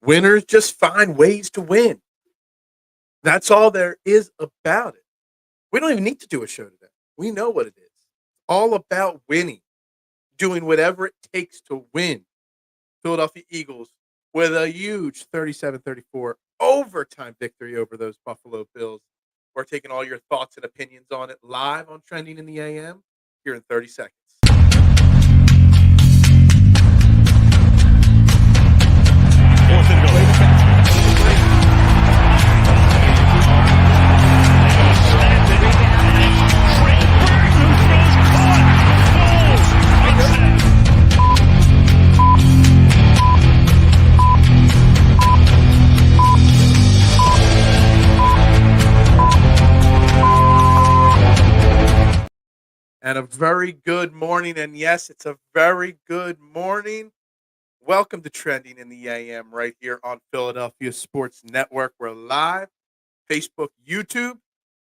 Winners just find ways to win. That's all there is about it. We don't even need to do a show today. We know what it is. All about winning, doing whatever it takes to win. Philadelphia Eagles with a huge 37-34 overtime victory over those Buffalo Bills. We're taking all your thoughts and opinions on it live on Trending in the AM here in 30 seconds. Fourth and goal. And a very good morning. And yes, it's a very good morning. Welcome to Trending in the AM right here on Philadelphia Sports Network. We're live, Facebook, YouTube.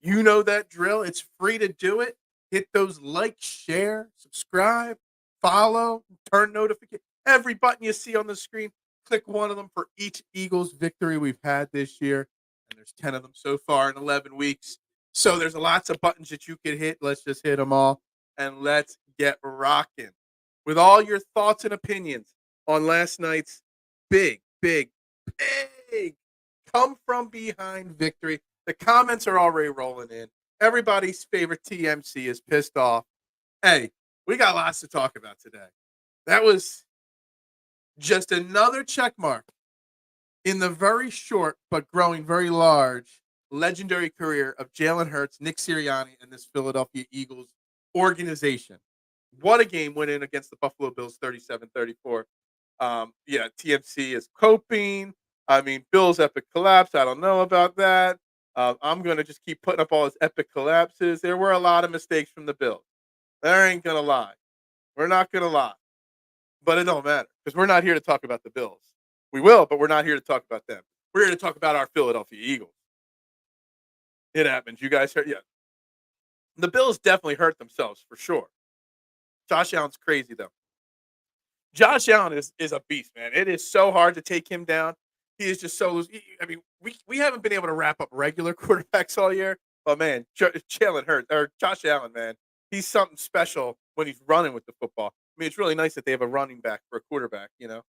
You know that drill. It's free to do it. Hit those like, share, subscribe, follow, turn notifications. Every button you see on the screen, click one of them for each Eagles victory we've had this year. And there's 10 of them so far in 11 weeks. So there's lots of buttons that you could hit. Let's just hit them all. And let's get rocking with all your thoughts and opinions on last night's big come from behind victory. The comments are already rolling in. Everybody's favorite TMC is pissed off. Hey, we got lots to talk about today. That was just another check mark in the very short but growing very large legendary career of Jalen Hurts, Nick Sirianni, and this Philadelphia Eagles organization. What a game winning against the Buffalo Bills 37-34. TMC is coping. I mean, Bills epic collapse. I don't know about that. I'm going to just keep putting up all his epic collapses. There were a lot of mistakes from the Bills. There ain't going to lie. We're not going to lie. But it don't matter because we're not here to talk about the Bills. We will, but we're not here to talk about them. We're here to talk about our Philadelphia Eagles. It happens. You guys heard? Yeah. The Bills definitely hurt themselves for sure. Josh Allen's crazy, though. Josh Allen is a beast, man. It is so hard to take him down. He is just so loose. I mean, we haven't been able to wrap up regular quarterbacks all year. But, man, Jalen Hurts, or Josh Allen, man, he's something special when he's running with the football. I mean, it's really nice that they have a running back for a quarterback, you know.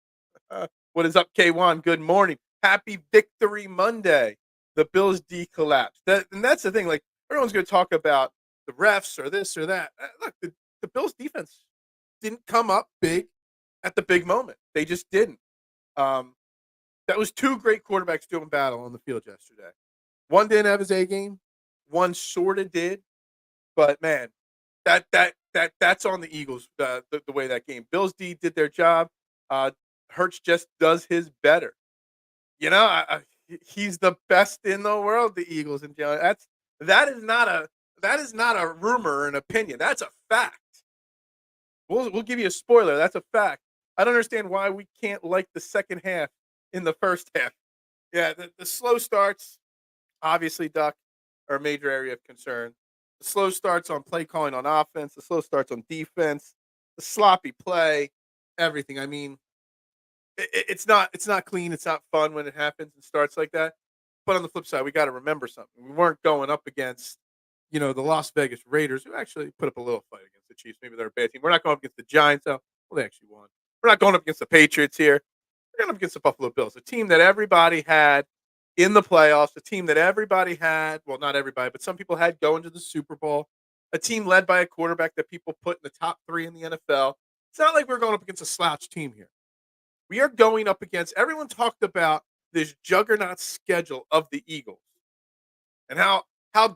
What is up, K1? Good morning. Happy Victory Monday. The Bills collapsed. And that's the thing. Like, everyone's going to talk about the refs or this or that. Look, the Bills defense didn't come up big at the big moment. They just didn't. That was two great quarterbacks doing battle on the field yesterday. One didn't have his A game. One sort of did. But, man, that's on the Eagles, the way that game. Bills D did their job. Hurts just does his better. You know, he's the best in the world, the Eagles and Jalen. That is not a rumor or an opinion. That's a fact. We'll give you a spoiler. That's a fact. I don't understand why we can't like the second half in the first half. Yeah, the slow starts, obviously, Duck, are a major area of concern. The slow starts on play calling on offense, the slow starts on defense, the sloppy play, everything. I mean, it's not clean. It's not fun when it happens and starts like that. But on the flip side, we got to remember something. We weren't going up against, the Las Vegas Raiders, who actually put up a little fight against the Chiefs. Maybe they're a bad team. We're not going up against the Giants. Well, they actually won. We're not going up against the Patriots here. We're going up against the Buffalo Bills, a team that everybody had in the playoffs, a team that everybody had, well, not everybody, but some people had going to the Super Bowl, a team led by a quarterback that people put in the top 3 in the NFL. It's not like we're going up against a slouch team here. We are going up against, everyone talked about this juggernaut schedule of the Eagles and how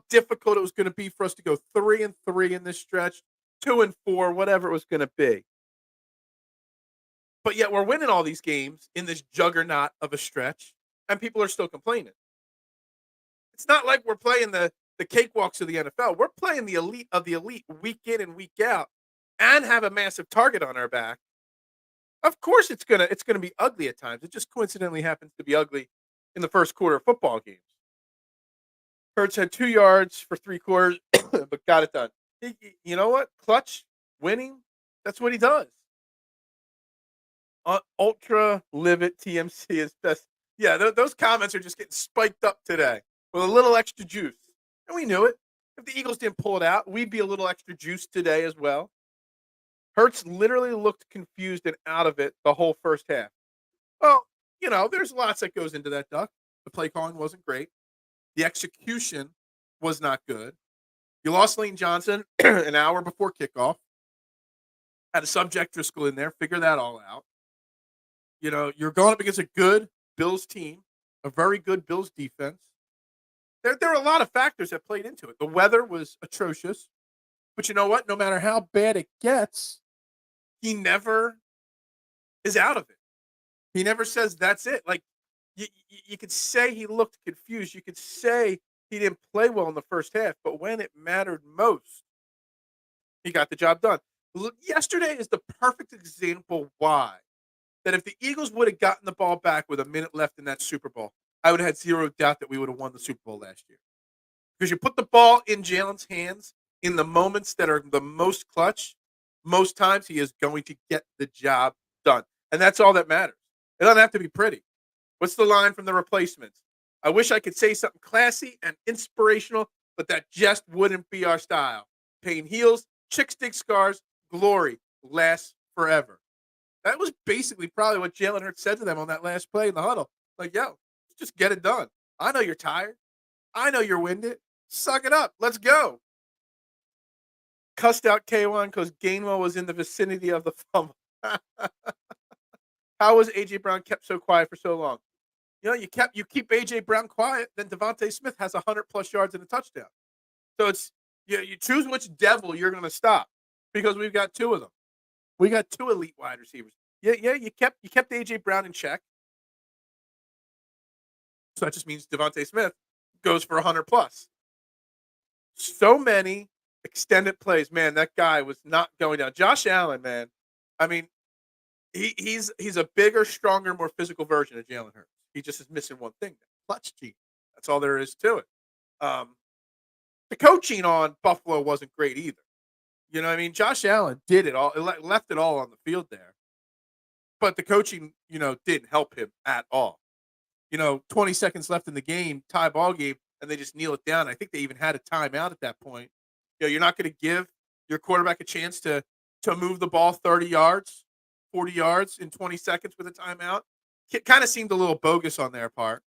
difficult it was going to be for us to go 3-3 in this stretch, 2-4, whatever it was going to be. But yet we're winning all these games in this juggernaut of a stretch, and people are still complaining. It's not like we're playing the cakewalks of the NFL. We're playing the elite of the elite week in and week out and have a massive target on our back. Of course it's gonna be ugly at times. It just coincidentally happens to be ugly in the first quarter of football games. Hurts had 2 yards for 3 quarters, but got it done. You know what? Clutch, winning, that's what he does. Ultra live it TMC is best. Yeah, those comments are just getting spiked up today with a little extra juice. And we knew it. If the Eagles didn't pull it out, we'd be a little extra juice today as well. Hurts literally looked confused and out of it the whole first half. Well, there's lots that goes into that, Duck. The play calling wasn't great. The execution was not good. You lost Lane Johnson an hour before kickoff. Had a subject Driscoll in there. Figure that all out. You're going up against a good Bills team, a very good Bills defense. There are a lot of factors that played into it. The weather was atrocious. But you know what? No matter how bad it gets, he never is out of it. He never says that's it. Like you could say he looked confused. You could say he didn't play well in the first half, but when it mattered most, he got the job done. Look, yesterday is the perfect example why that if the Eagles would have gotten the ball back with a minute left in that Super Bowl, I would have had zero doubt that we would have won the Super Bowl last year. Because you put the ball in Jalen's hands in the moments that are the most clutch, most times he is going to get the job done. And that's all that matters. It doesn't have to be pretty. What's the line from the replacements? I wish I could say something classy and inspirational, but that just wouldn't be our style. Pain heals, chicks dig scars, glory lasts forever. That was basically probably what Jalen Hurts said to them on that last play in the huddle. Like, yo, just get it done. I know you're tired. I know you're winded. Suck it up. Let's go. Cussed out K1 because Gainwell was in the vicinity of the fumble. How was A.J. Brown kept so quiet for so long? You keep A.J. Brown quiet, then Devontae Smith has 100-plus yards and a touchdown. So it's you choose which devil you're going to stop because we've got two of them. We got two elite wide receivers. You kept A.J. Brown in check. So that just means Devontae Smith goes for 100-plus. So many extended plays. Man, that guy was not going down. Josh Allen, man. I mean, he's a bigger, stronger, more physical version of Jalen Hurts. He just is missing one thing, clutch gene. That's all there is to it. The coaching on Buffalo wasn't great either. You know what I mean? Josh Allen did it all, left it all on the field there. But the coaching, didn't help him at all. 20 seconds left in the game, tie ball game, and they just kneel it down. I think they even had a timeout at that point. You're not going to give your quarterback a chance to move the ball 30 yards, 40 yards in 20 seconds with a timeout. It kind of seemed a little bogus on their part.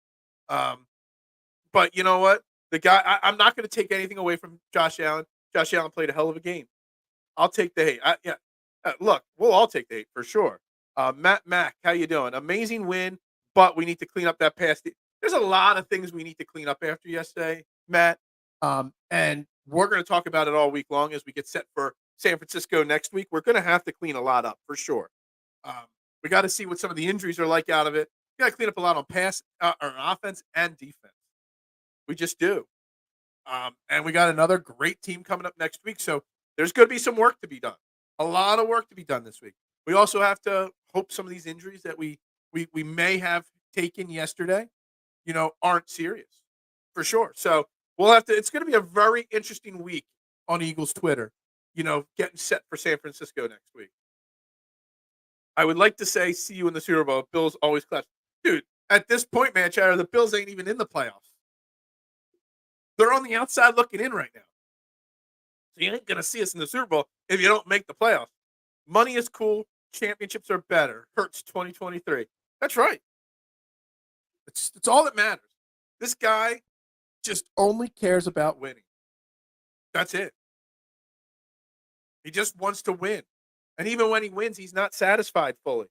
But you know what? The guy, I'm not going to take anything away from Josh Allen. Josh Allen played a hell of a game. I'll take the hate. Look, we'll all take the hate for sure. Matt Mack, how you doing? Amazing win, but we need to clean up that pass. There's a lot of things we need to clean up after yesterday, Matt. And we're going to talk about it all week long as we get set for San Francisco next week. We're going to have to clean a lot up for sure. We got to see what some of the injuries are like out of it. We got to clean up a lot on offense and defense. We just do. And we got another great team coming up next week. So there's going to be some work to be done. A lot of work to be done this week. We also have to hope some of these injuries that we may have taken yesterday, aren't serious for sure. So we'll have to, it's going to be a very interesting week on Eagles Twitter, getting set for San Francisco next week. I would like to say, see you in the Super Bowl. Bills always clutch. Dude, at this point, man, Chatter, the Bills ain't even in the playoffs. They're on the outside looking in right now. So you ain't going to see us in the Super Bowl if you don't make the playoffs. Money is cool. Championships are better. Hurts 2023. That's right. It's all that matters. This guy just only cares about winning. That's it. He just wants to win. And even when he wins, he's not satisfied fully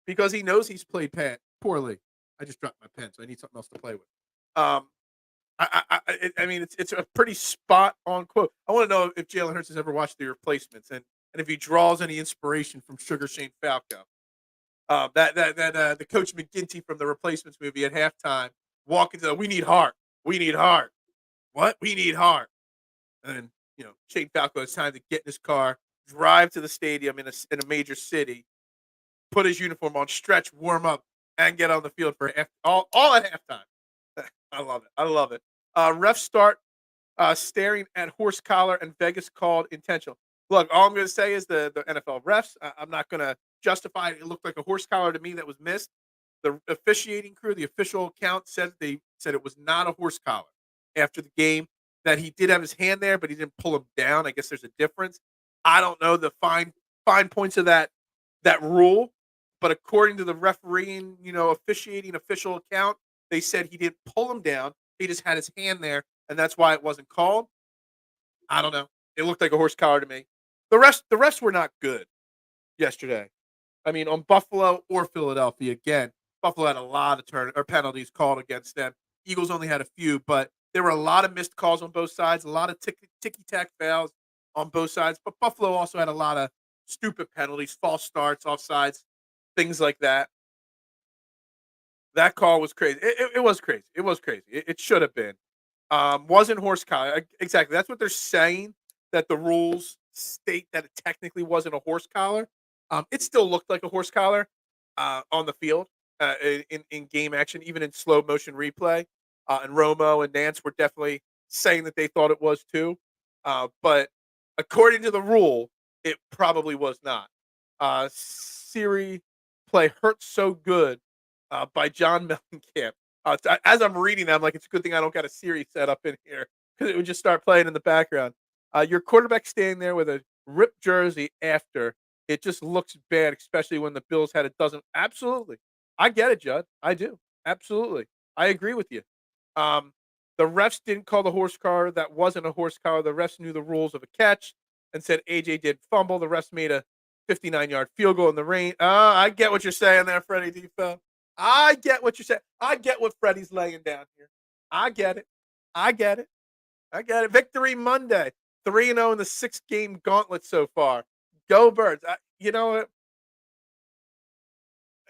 because he knows he's played poorly. I just dropped my pen, so I need something else to play with. I mean, it's a pretty spot on quote. I want to know if Jalen Hurts has ever watched The Replacements and if he draws any inspiration from Sugar Shane Falco. The Coach McGinty from The Replacements movie at halftime walking to we need heart. We need heart. What? We need heart. And Shane Falco has time to get in his car, drive to the stadium in a major city, put his uniform on, stretch, warm up, and get on the field for all at halftime. I love it. Refs start staring at horse collar and Vegas called intentional. Look, all I'm going to say is the NFL refs. I'm not going to justify it. It looked like a horse collar to me that was missed. the officiating crew, the official account said it was not a horse collar after the game. That he did have his hand there, but he didn't pull him down. I guess there's a difference. I don't know the fine points of that rule, but according to the refereeing, officiating official account, they said he didn't pull him down. He just had his hand there, and that's why it wasn't called. I don't know. It looked like a horse collar to me. The refs were not good yesterday. I mean, on Buffalo or Philadelphia, again, Buffalo had a lot of penalties called against them. Eagles only had a few, but there were a lot of missed calls on both sides, a lot of ticky-tack fouls on both sides. But Buffalo also had a lot of stupid penalties, false starts, offsides, things like that. That call was crazy. It was crazy. It was crazy. It should have been. Wasn't horse collar. Exactly. That's what they're saying, that the rules state that it technically wasn't a horse collar. It still looked like a horse collar on the field in game action, even in slow motion replay. And Romo and Nance were definitely saying that they thought it was too. But according to the rule, it probably was not. Siri play hurt so good by John Mellencamp. As I'm reading that, I'm like, it's a good thing I don't got a Siri set up in here because it would just start playing in the background. Your quarterback standing there with a ripped jersey after, it just looks bad, especially when the Bills had a dozen. Absolutely. I get it, Judd. I do. Absolutely. I agree with you. Um, the refs didn't call the horse collar. That wasn't a horse collar. The refs knew the rules of a catch and said AJ did fumble. The refs made a 59-yard field goal in the rain. I get what you're saying there, Freddie Defo. I get what you're saying. I get what Freddie's laying down here. I get it. I get it. I get it. Victory Monday. 3-0 in the 6-game gauntlet so far. Go Birds. You know what?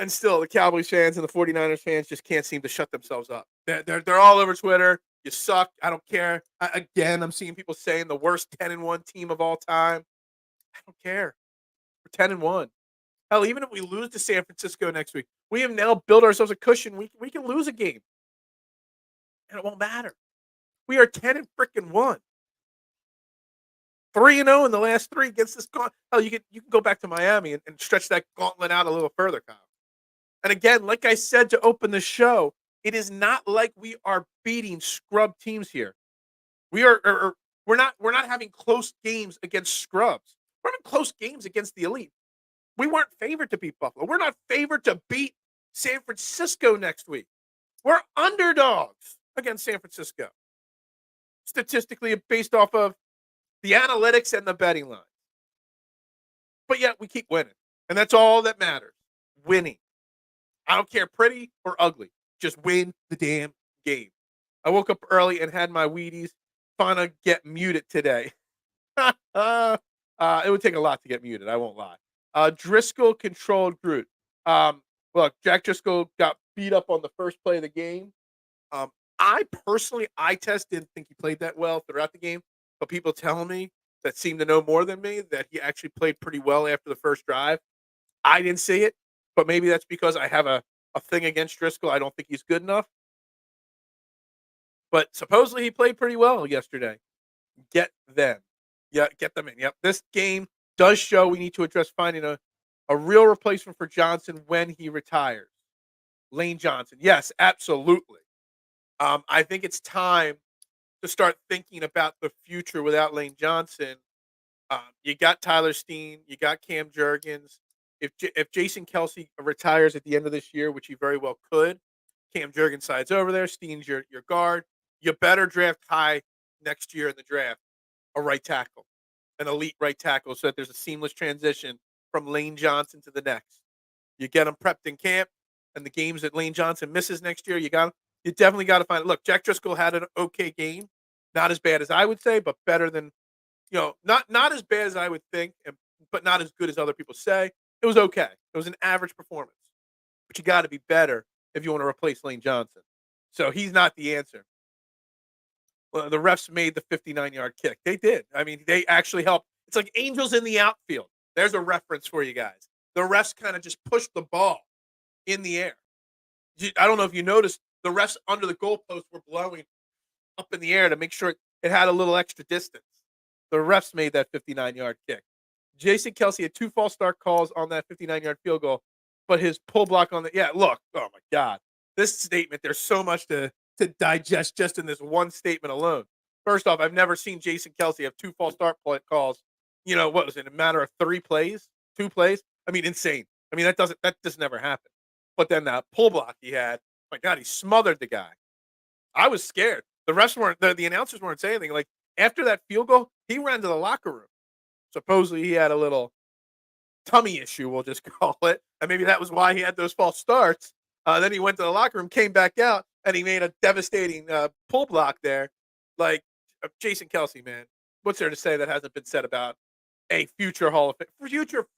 And still, the Cowboys fans and the 49ers fans just can't seem to shut themselves up. They're all over Twitter. You suck. I don't care. Again, I'm seeing people saying the worst 10-1 team of all time. I don't care. We're 10-1. Hell, even if we lose to San Francisco next week, we have now built ourselves a cushion. We can lose a game, and it won't matter. We are 10-1. 3-0 in the last 3 against this gauntlet. Hell, you can go back to Miami and stretch that gauntlet out a little further, Kyle. And again, like I said to open the show, it is not like we are beating scrub teams here. We're not having close games against scrubs. We're having close games against the elite. We weren't favored to beat Buffalo. We're not favored to beat San Francisco next week. We're underdogs against San Francisco. Statistically, based off of the analytics and the betting line. But yet we keep winning. And that's all that matters. Winning. I don't care pretty or ugly. Just win the damn game. I woke up early and had my Wheaties. Finna get muted today. It would take a lot to get muted. I won't lie. Driscoll controlled Groot. Look, Jack Driscoll got beat up on the first play of the game. I personally, didn't think he played that well throughout the game. But people telling me that seem to know more than me that he actually played pretty well after the first drive. I didn't see it, but maybe that's because I have a thing against Driscoll. I don't think he's good enough. But supposedly he played pretty well yesterday. Get them. Yeah, get them in. Yep. This game does show we need to address finding a real replacement for Johnson when he retires. Lane Johnson. Yes, absolutely. I think it's time to start thinking about the future without Lane Johnson. You got Tyler Steen, you got Cam Jurgens. If Jason Kelsey retires at the end of this year, which he very well could, Cam Jurgens sides over there. Steen's your guard. You better draft high next year in the draft a right tackle, an elite right tackle, so that there's a seamless transition from Lane Johnson to the next. You get him prepped in camp, and the games that Lane Johnson misses next year, you definitely got to find it. Look, Jack Driscoll had an okay game. Not as bad as I would say, but better than, not as bad as I would think, but not as good as other people say. It was okay. It was an average performance. But you got to be better if you want to replace Lane Johnson. So he's not the answer. Well, the refs made the 59-yard kick. They did. I mean, they actually helped. It's like angels in the outfield. There's a reference for you guys. The refs kind of just pushed the ball in the air. I don't know if you noticed, the refs under the goalpost were blowing up in the air to make sure it had a little extra distance. The refs made that 59-yard kick. Jason Kelsey had 2 false start calls on that 59-yard field goal. but his pull block on the look, oh my god. This statement, there's so much to digest just in this one statement alone. First off, I've never seen Jason Kelsey have 2 false start calls, what was it, a matter of 3 plays, 2 plays? I mean, insane. I mean, that just never happened. But then that pull block he had, my god, he smothered the guy. I was scared. The refs weren't the announcers weren't saying anything. Like, after that field goal, he ran to the locker room. Supposedly he had a little tummy issue, we'll just call it. And maybe that was why he had those false starts. Then he went to the locker room, came back out, and he made a devastating pull block there. Like, Jason Kelsey, man, what's there to say that hasn't been said about a future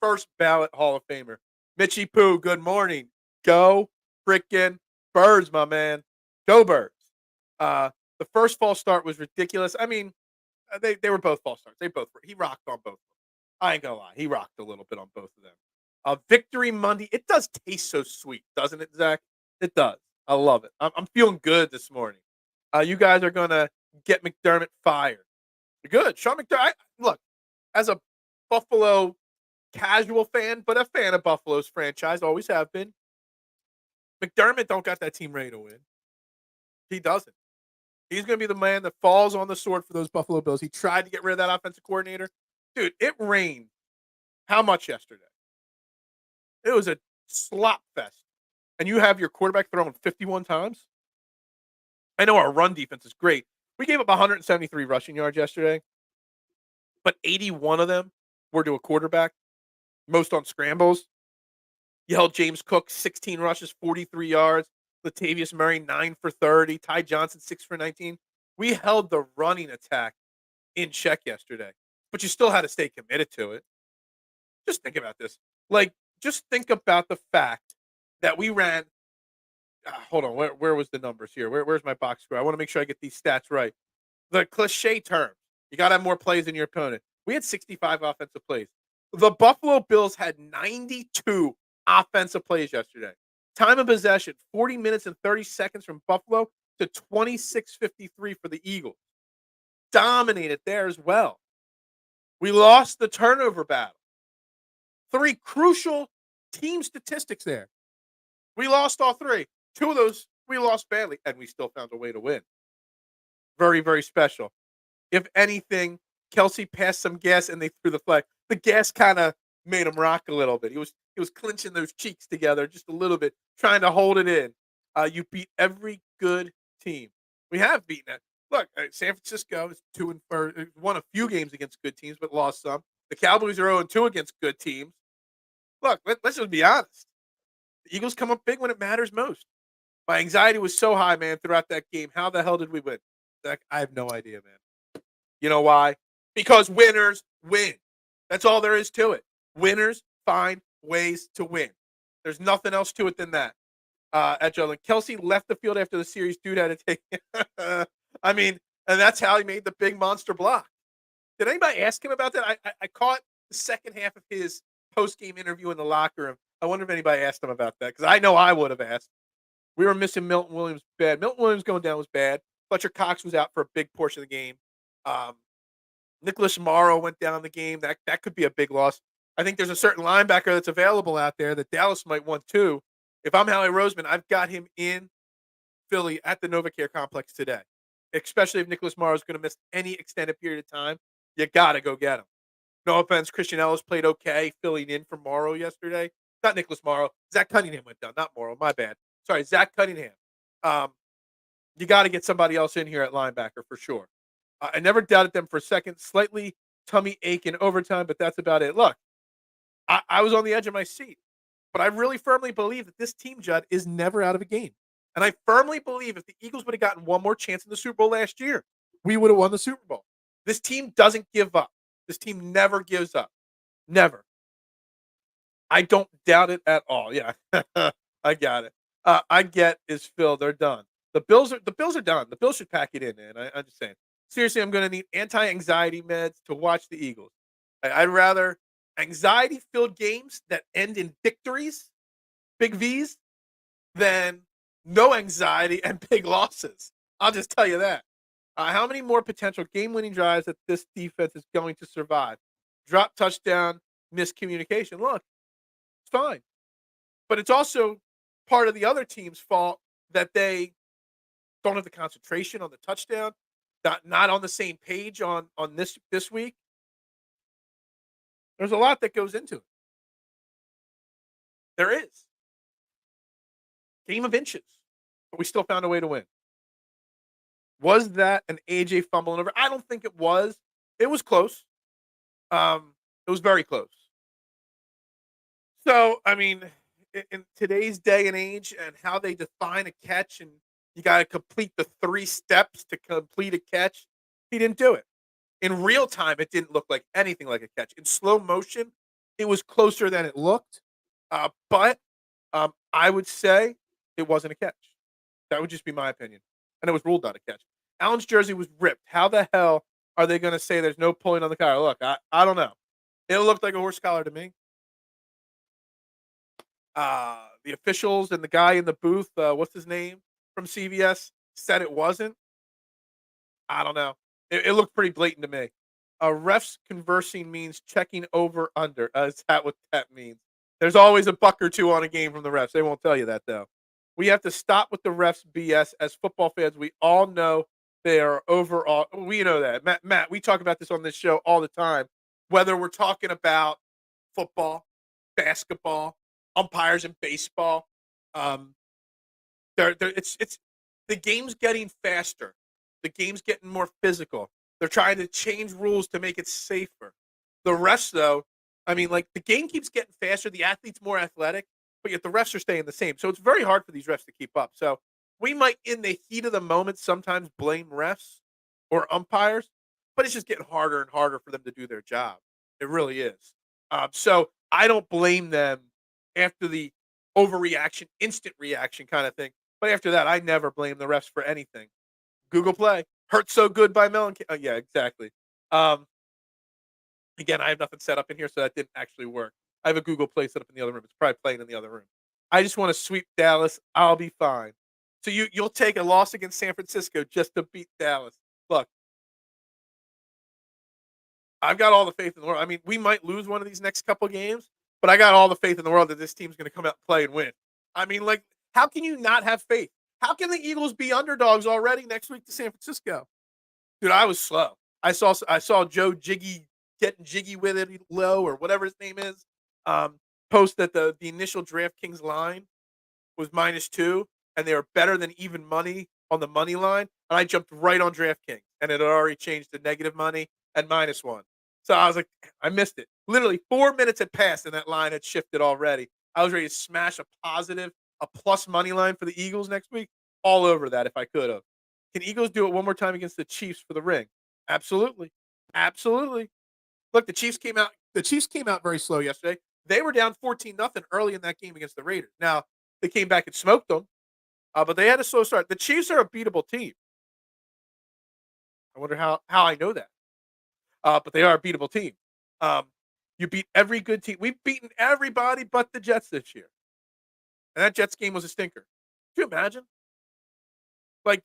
first ballot Hall of Famer? Mitchie Poo, good morning. Go freaking Birds, my man. Go Birds. The first false start was ridiculous. I mean, they were both false starts. He rocked on both of them. I ain't gonna lie, he rocked a little bit on both of them. Victory Monday, it does taste so sweet, doesn't it, Zach? It does. I love it. I'm feeling good this morning. You guys are gonna get McDermott fired. Good, Sean McDermott. Look, as a Buffalo casual fan, but a fan of Buffalo's franchise, always have been. McDermott don't got that team ready to win. He doesn't. He's going to be the man that falls on the sword for those Buffalo Bills. He tried to get rid of that offensive coordinator. Dude, it rained how much yesterday? It was a slop fest. And you have your quarterback throwing 51 times? I know our run defense is great. We gave up 173 rushing yards yesterday, but 81 of them were to a quarterback, most on scrambles. You held James Cook 16 rushes, 43 yards. Latavius Murray 9 for 30. Ty Johnson 6 for 19. We held the running attack in check yesterday, but you still had to stay committed to it. Just think about this. Like, just think about the fact that we ran. Hold on, where was the numbers here? Where's my box score? I want to make sure I get these stats right. The cliche term: you got to have more plays than your opponent. We had 65 offensive plays. The Buffalo Bills had 92 offensive plays yesterday. Time of possession, 40 minutes and 30 seconds from Buffalo to 26:53 for the Eagles. Dominated there as well. We lost the turnover battle. 3 crucial team statistics there. We lost all 3. 2 of those we lost badly, and we still found a way to win. Very, very special. If anything, Kelsey passed some gas and they threw the flag. The gas kind of made him rock a little bit. He was clenching those cheeks together just a little bit, trying to hold it in. You beat every good team. We have beaten it. Look, San Francisco is 2-4. Won a few games against good teams, but lost some. The Cowboys are 0-2 against good teams. Look, let's just be honest. The Eagles come up big when it matters most. My anxiety was so high, man, throughout that game. How the hell did we win? Zach, I have no idea, man. You know why? Because winners win. That's all there is to it. Winners find ways to win. There's nothing else to it than that. At Jalen, Kelsey left the field after the series. Dude had to take. I mean, and that's how he made the big monster block. Did anybody ask him about that? I caught the second half of his post-game interview in the locker room. I wonder if anybody asked him about that, because I know I would have asked. We were missing Milton Williams bad. Milton Williams going down was bad. Fletcher Cox was out for a big portion of the game. Nicholas Morrow went down the game. That could be a big loss. I think there's a certain linebacker that's available out there that Dallas might want too. If I'm Howie Roseman, I've got him in Philly at the NovaCare Complex today, especially if Nicholas Morrow is going to miss any extended period of time. You got to go get him. No offense, Christian Ellis played okay, filling in for Morrow yesterday. Not Nicholas Morrow. Zach Cunningham went down, not Morrow. My bad. Sorry, Zach Cunningham. You got to get somebody else in here at linebacker for sure. I never doubted them for a second. Slightly tummy ache in overtime, but that's about it. Look, I was on the edge of my seat, but I really firmly believe that this team, Judd, is never out of a game. And I firmly believe if the Eagles would have gotten one more chance in the Super Bowl last year, we would have won the Super Bowl. This team doesn't give up. This team never gives up. Never. I don't doubt it at all. Yeah, I got it. I get is Phil. They're done. The Bills are done. The Bills should pack it in, man. I'm just saying. Seriously, I'm going to need anti-anxiety meds to watch the Eagles. I'd rather anxiety-filled games that end in victories, big V's, than no anxiety and big losses. I'll just tell you that. How many more potential game-winning drives that this defense is going to survive? Drop touchdown, miscommunication. Look, it's fine. But it's also part of the other team's fault that they don't have the concentration on the touchdown, not on the same page on this week. There's a lot that goes into it. There is. Game of inches, but we still found a way to win. Was that an AJ fumbling over? I don't think it was. It was close. It was very close. So, I mean, in today's day and age and how they define a catch, and you got to complete the 3 steps to complete a catch, he didn't do it. In real time, it didn't look like anything like a catch. In slow motion, it was closer than it looked. But I would say it wasn't a catch. That would just be my opinion. And it was ruled not a catch. Allen's jersey was ripped. How the hell are they going to say there's no pulling on the collar? Look, I don't know. It looked like a horse collar to me. The officials and the guy in the booth, what's his name from CVS, said it wasn't. I don't know. It looked pretty blatant to me. Refs conversing means checking over under. Is that what that means? There's always a buck or two on a game from the refs. They won't tell you that, though. We have to stop with the refs BS. As football fans, we all know they are overall. We know that. Matt, we talk about this on this show all the time. Whether we're talking about football, basketball, umpires in baseball, it's the game's getting faster. The game's getting more physical. They're trying to change rules to make it safer. The refs, though, I mean, like, the game keeps getting faster. The athlete's more athletic, but yet the refs are staying the same. So it's very hard for these refs to keep up. So we might, in the heat of the moment, sometimes blame refs or umpires, but it's just getting harder and harder for them to do their job. It really is. So I don't blame them after the overreaction, instant reaction kind of thing. But after that, I never blame the refs for anything. Google Play. Hurt So Good by Melon. Yeah, exactly. Again, I have nothing set up in here, so that didn't actually work. I have a Google Play set up in the other room. It's probably playing in the other room. I just want to sweep Dallas. I'll be fine. So you'll take a loss against San Francisco just to beat Dallas. Look, I've got all the faith in the world. I mean, we might lose one of these next couple games, but I got all the faith in the world that this team's going to come out and play and win. I mean, like, how can you not have faith? How can the Eagles be underdogs already next week to San Francisco? Dude, I was slow. I saw Joe Jiggy getting jiggy with it, low or whatever his name is. Post that the initial DraftKings line was -2, and they were better than even money on the money line. And I jumped right on DraftKings, and it had already changed to negative money and -1. So I was like, I missed it. Literally 4 minutes had passed, and that line had shifted already. I was ready to smash a plus money line for the Eagles next week. All over that if I could have. Can Eagles do it one more time against the Chiefs for the ring? Absolutely. Absolutely. Look, the Chiefs came out very slow yesterday. They were down 14-0 early in that game against the Raiders. Now, they came back and smoked them, but they had a slow start. The Chiefs are a beatable team. I wonder how I know that. But they are a beatable team. You beat every good team. We've beaten everybody but the Jets this year. And that Jets game was a stinker. Can you imagine? Like,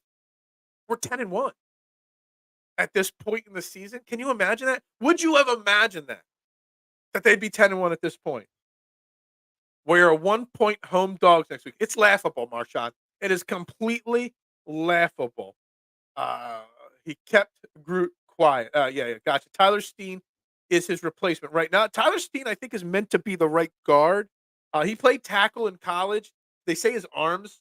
we're 10-1 at this point in the season. Can you imagine that? Would you have imagined that? That they'd be 10-1 at this point? We're a 1-point home dogs next week. It's laughable, Marshawn. It is completely laughable. He kept Groot quiet. Yeah, gotcha. Tyler Steen is his replacement right now. Tyler Steen, I think, is meant to be the right guard. He played tackle in college. They say his arms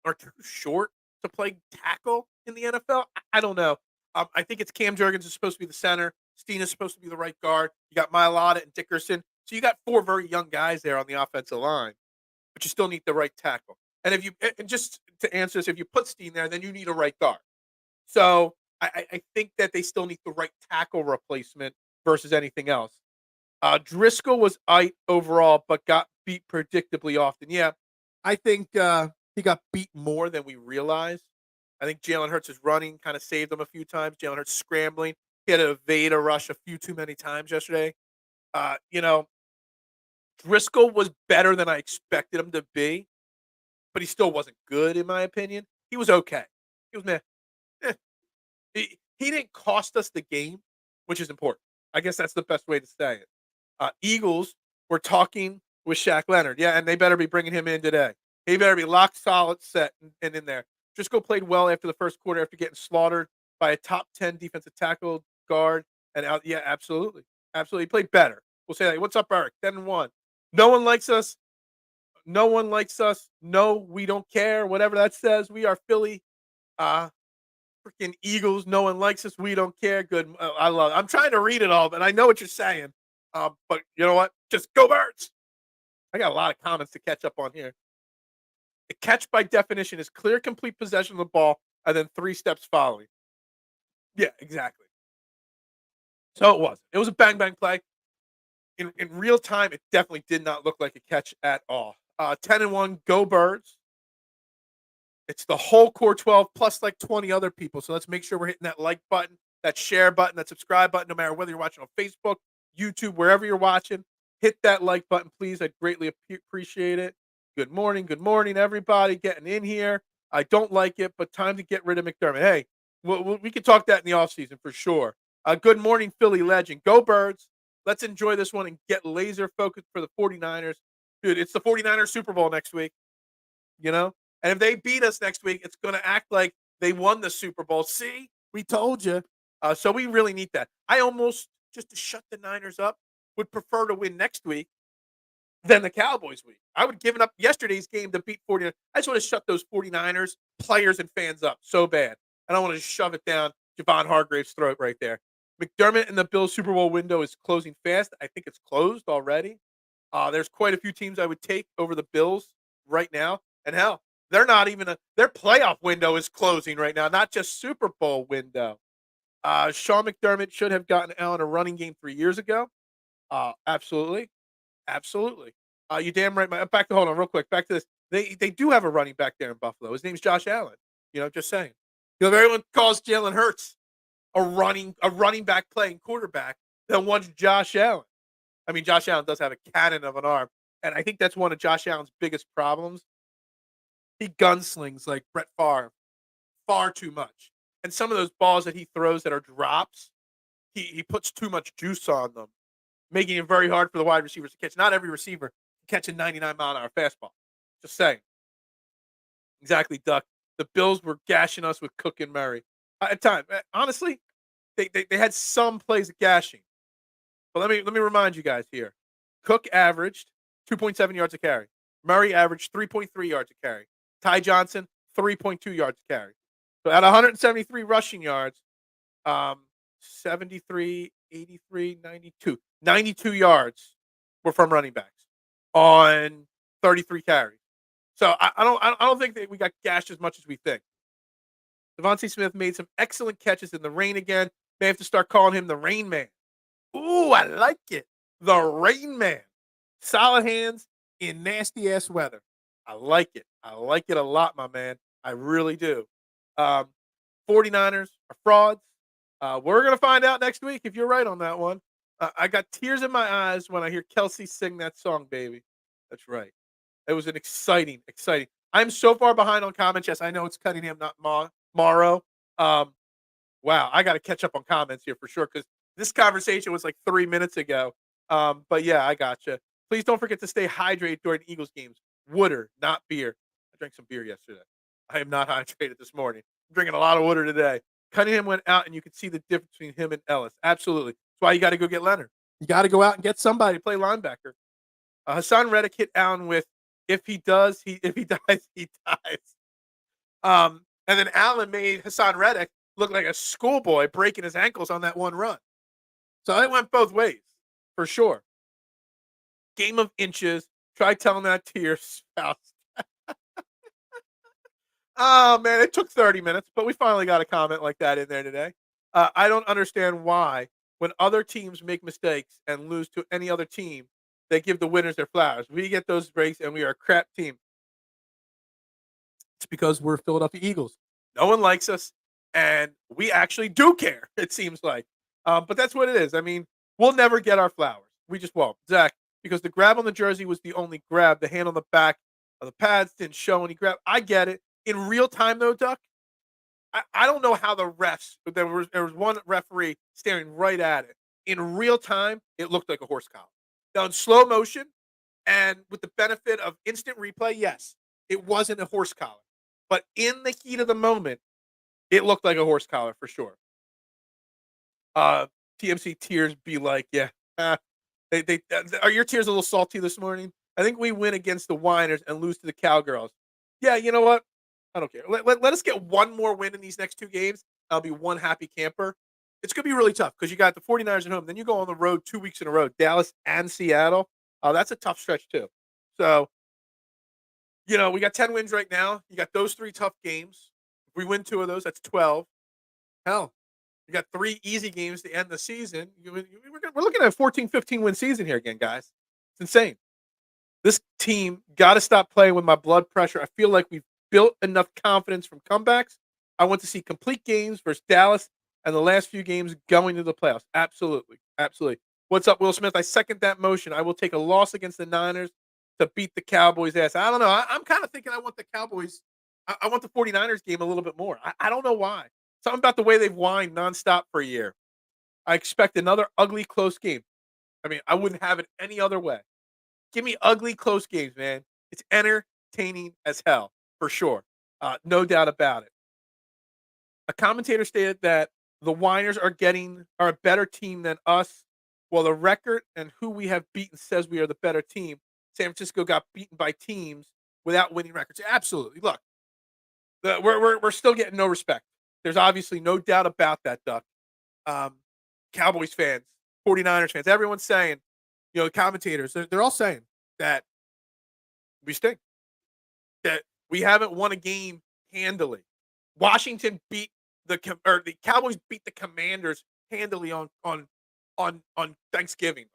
are too short to play tackle in the NFL. I don't know. I think it's Cam Jurgens is supposed to be the center. Steen is supposed to be the right guard. You got Mailata and Dickerson. So you got 4 very young guys there on the offensive line, but you still need the right tackle. And just to answer this, if you put Steen there, then you need a right guard. So I think that they still need the right tackle replacement versus anything else. Driscoll was overall, but got beat predictably often. Yeah, I think he got beat more than we realized. I think Jalen Hurts' running kind of saved him a few times. Jalen Hurts scrambling. He had to evade a rush a few too many times yesterday. Driscoll was better than I expected him to be, but he still wasn't good, in my opinion. He was okay. He was meh. He didn't cost us the game, which is important. I guess that's the best way to say it. Eagles were talking with Shaq Leonard. Yeah, and they better be bringing him in today. He better be locked, solid, set, and in there. Driscoll played well after the first quarter after getting slaughtered by a top 10 defensive tackle guard. And out, yeah, absolutely. Absolutely. He played better. We'll say that. What's up, Eric? 10-1. No one likes us. No one likes us. No, we don't care. Whatever that says. We are Philly. Freaking Eagles. No one likes us. We don't care. Good. I love it. I'm trying to read it all, but I know what you're saying. But you know what? Just go Birds. I got a lot of comments to catch up on here. A catch by definition is clear, complete possession of the ball and then 3 steps following. Yeah, exactly. So it was. It was a bang bang play. In real time, it definitely did not look like a catch at all. 10-1, go Birds. It's the whole core 12 plus like 20 other people. So let's make sure we're hitting that like button, that share button, that subscribe button, no matter whether you're watching on Facebook, YouTube, wherever you're watching. Hit that like button, please. I'd greatly appreciate it. Good morning, everybody getting in here. I don't like it, but time to get rid of McDermott. Hey, we can talk that in the offseason for sure. Good morning, Philly legend. Go Birds. Let's enjoy this one and get laser focused for the 49ers. Dude, it's the 49ers Super Bowl next week, you know? And if they beat us next week, it's going to act like they won the Super Bowl. See, we told you. So we really need that. I almost, just to shut the Niners up, would prefer to win next week than the Cowboys week. I would have given up yesterday's game to beat 49ers. I just want to shut those 49ers players and fans up so bad. I don't want to shove it down Javon Hargrave's throat right there. McDermott and the Bills Super Bowl window is closing fast. I think it's closed already. There's quite a few teams I would take over the Bills right now. And hell, they're not even their playoff window is closing right now, not just Super Bowl window. Sean McDermott should have gotten Allen a running game 3 years ago. Absolutely. Absolutely. You damn right. Back to hold on real quick. Back to this. They do have a running back there in Buffalo. His name's Josh Allen. Just saying. Everyone calls Jalen Hurts a running back playing quarterback that wants Josh Allen. I mean, Josh Allen does have a cannon of an arm, and I think that's one of Josh Allen's biggest problems. He gunslings like Brett Favre far too much, and some of those balls that he throws that are drops, he puts too much juice on them, making it very hard for the wide receivers to catch. Not every receiver can catch a 99-mile-an-hour fastball. Just saying. Exactly, Duck. The Bills were gashing us with Cook and Murray. At times, honestly, they had some plays of gashing. But let me remind you guys here. Cook averaged 2.7 yards a carry. Murray averaged 3.3 yards a carry. Ty Johnson, 3.2 yards a carry. So at 173 rushing yards, 73, 83, 92. 92 yards were from running backs on 33 carries. So I don't think that we got gashed as much as we think. Devontae Smith made some excellent catches in the rain again. May have to start calling him the Rain Man. Ooh, I like it. The Rain Man. Solid hands in nasty ass weather. I like it. I like it a lot, my man. I really do. 49ers are frauds. We're going to find out next week if you're right on that one. I got tears in my eyes when I hear Kelsey sing that song, baby. That's right. It was an exciting. I'm so far behind on comments. Yes, I know it's Cunningham, not Morrow. Wow, I got to catch up on comments here for sure because this conversation was like 3 minutes ago. But yeah, I gotcha. Please don't forget to stay hydrated during Eagles games. Water, not beer. I drank some beer yesterday. I am not hydrated this morning. I'm drinking a lot of water today. Cunningham went out, and you could see the difference between him and Ellis. Absolutely. That's why you got to go get Leonard. You got to go out and get somebody to play linebacker. Hassan Reddick hit Allen with, if he dies, he dies. And then Allen made Hassan Reddick look like a schoolboy breaking his ankles on that one run. So it went both ways, for sure. Game of inches. Try telling that to your spouse. Oh, man, it took 30 minutes, but we finally got a comment like that in there today. I don't understand why, when other teams make mistakes and lose to any other team, they give the winners their flowers. We get those breaks, and we are a crap team. It's because we're Philadelphia Eagles. No one likes us, and we actually do care, it seems like. But that's what it is. I mean, we'll never get our flowers. We just won't. Zach, because the grab on the jersey was the only grab. The hand on the back of the pads didn't show any grab. I get it. In real time, though, Duck, I don't know how the refs, there was one referee staring right at it. In real time, it looked like a horse collar. Now, in slow motion, And with the benefit of instant replay, yes, it wasn't a horse collar. But in the heat of the moment, it looked like a horse collar for sure. Uh, TMC tears be like, yeah. Are your tears a little salty this morning? I think we win against the Whiners and lose to the Cowgirls. Yeah, you know what? I don't care. Let us get one more win in these next 2 games. I'll be one happy camper. It's going to be really tough because you got the 49ers at home. Then you go on the road 2 weeks in a row, Dallas and Seattle. That's a tough stretch too. So, we got 10 wins right now. You got those 3 tough games. If we win 2 of those, that's 12. Hell, you got 3 easy games to end the season. We're looking at a 14, 15 win season here again, guys. It's insane. This team got to stop playing with my blood pressure. I feel like we've built enough confidence from comebacks. I want to see complete games versus Dallas and the last few games going to the playoffs. Absolutely. Absolutely. What's up, Will Smith? I second that motion. I will take a loss against the Niners to beat the Cowboys' ass. I don't know. I'm kind of thinking I want the Cowboys. I want the 49ers game a little bit more. I don't know why. Something about the way they've whined nonstop for a year. I expect another ugly, close game. I mean, I wouldn't have it any other way. Give me ugly, close games, man. It's entertaining as hell, for sure. No doubt about it. A commentator stated that the Whiners are a better team than us. While the record and who we have beaten says we are the better team, San Francisco got beaten by teams without winning records. Absolutely. Look, we're still getting no respect. There's obviously no doubt about that, Duck. Cowboys fans, 49ers fans, everyone's saying, commentators, they're all saying that we stink, that we haven't won a game handily. Washington the Cowboys beat the Commanders handily on Thanksgiving,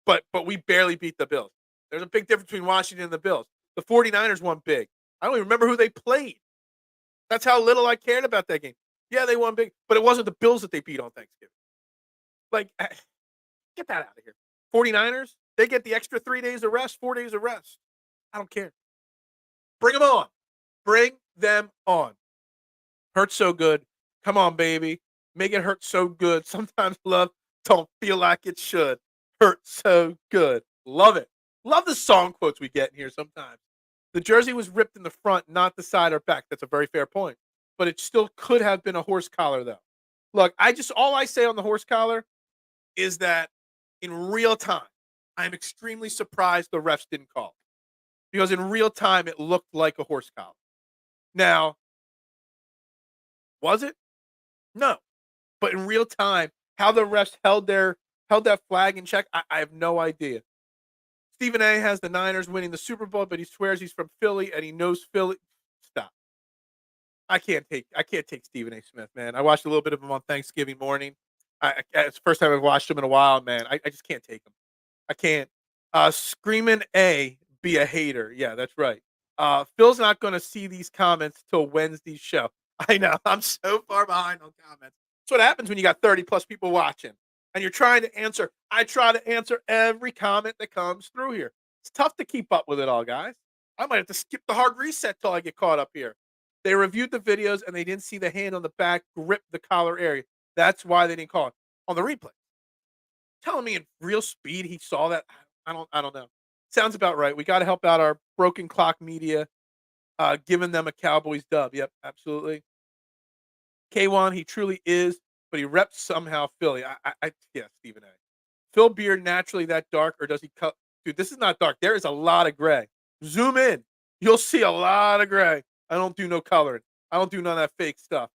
but we barely beat the Bills. There's a big difference between Washington and the Bills. The 49ers won big. I don't even remember who they played. That's how little I cared about that game. Yeah, they won big, but it wasn't the Bills that they beat on Thanksgiving. Like, get that out of here. 49ers, they get the extra 3 days of rest, 4 days of rest. I don't care. Bring them on. Bring them on. Hurts so good. Come on, baby. Make it hurt so good. Sometimes love don't feel like it should. Hurt so good. Love it. Love the song quotes we get in here sometimes. The jersey was ripped in the front, not the side or back. That's a very fair point. But it still could have been a horse collar, though. Look, all I say on the horse collar is that in real time, I'm extremely surprised the refs didn't call. Because in real time, it looked like a horse collar. Now, was it? No. But in real time, how the refs held that flag in check, I have no idea. Stephen A. has the Niners winning the Super Bowl, but he swears he's from Philly and he knows Philly. Stop. I can't take Stephen A. Smith, man. I watched a little bit of him on Thanksgiving morning. It's the first time I've watched him in a while, man. I just can't take him. I can't. Screaming A, be a hater. Yeah, that's right. Phil's not going to see these comments till Wednesday's show. I know. I'm so far behind on comments. That's what happens when you got 30 plus people watching and you're trying to answer. I try to answer every comment that comes through here. It's tough to keep up with it all, guys. I might have to skip the hard reset till I get caught up here. They reviewed the videos and they didn't see the hand on the back grip the collar area. That's why they didn't call it on the replay. Telling me in real speed he saw that. I don't know. Sounds about right. We got to help out our broken clock media, giving them a Cowboys dub. Yep, absolutely. K1, he truly is, but he reps somehow Philly. Yeah, Stephen A. Phil Beard naturally that dark, or does he cut? Dude, this is not dark. There is a lot of gray. Zoom in. You'll see a lot of gray. I don't do no coloring. I don't do none of that fake stuff.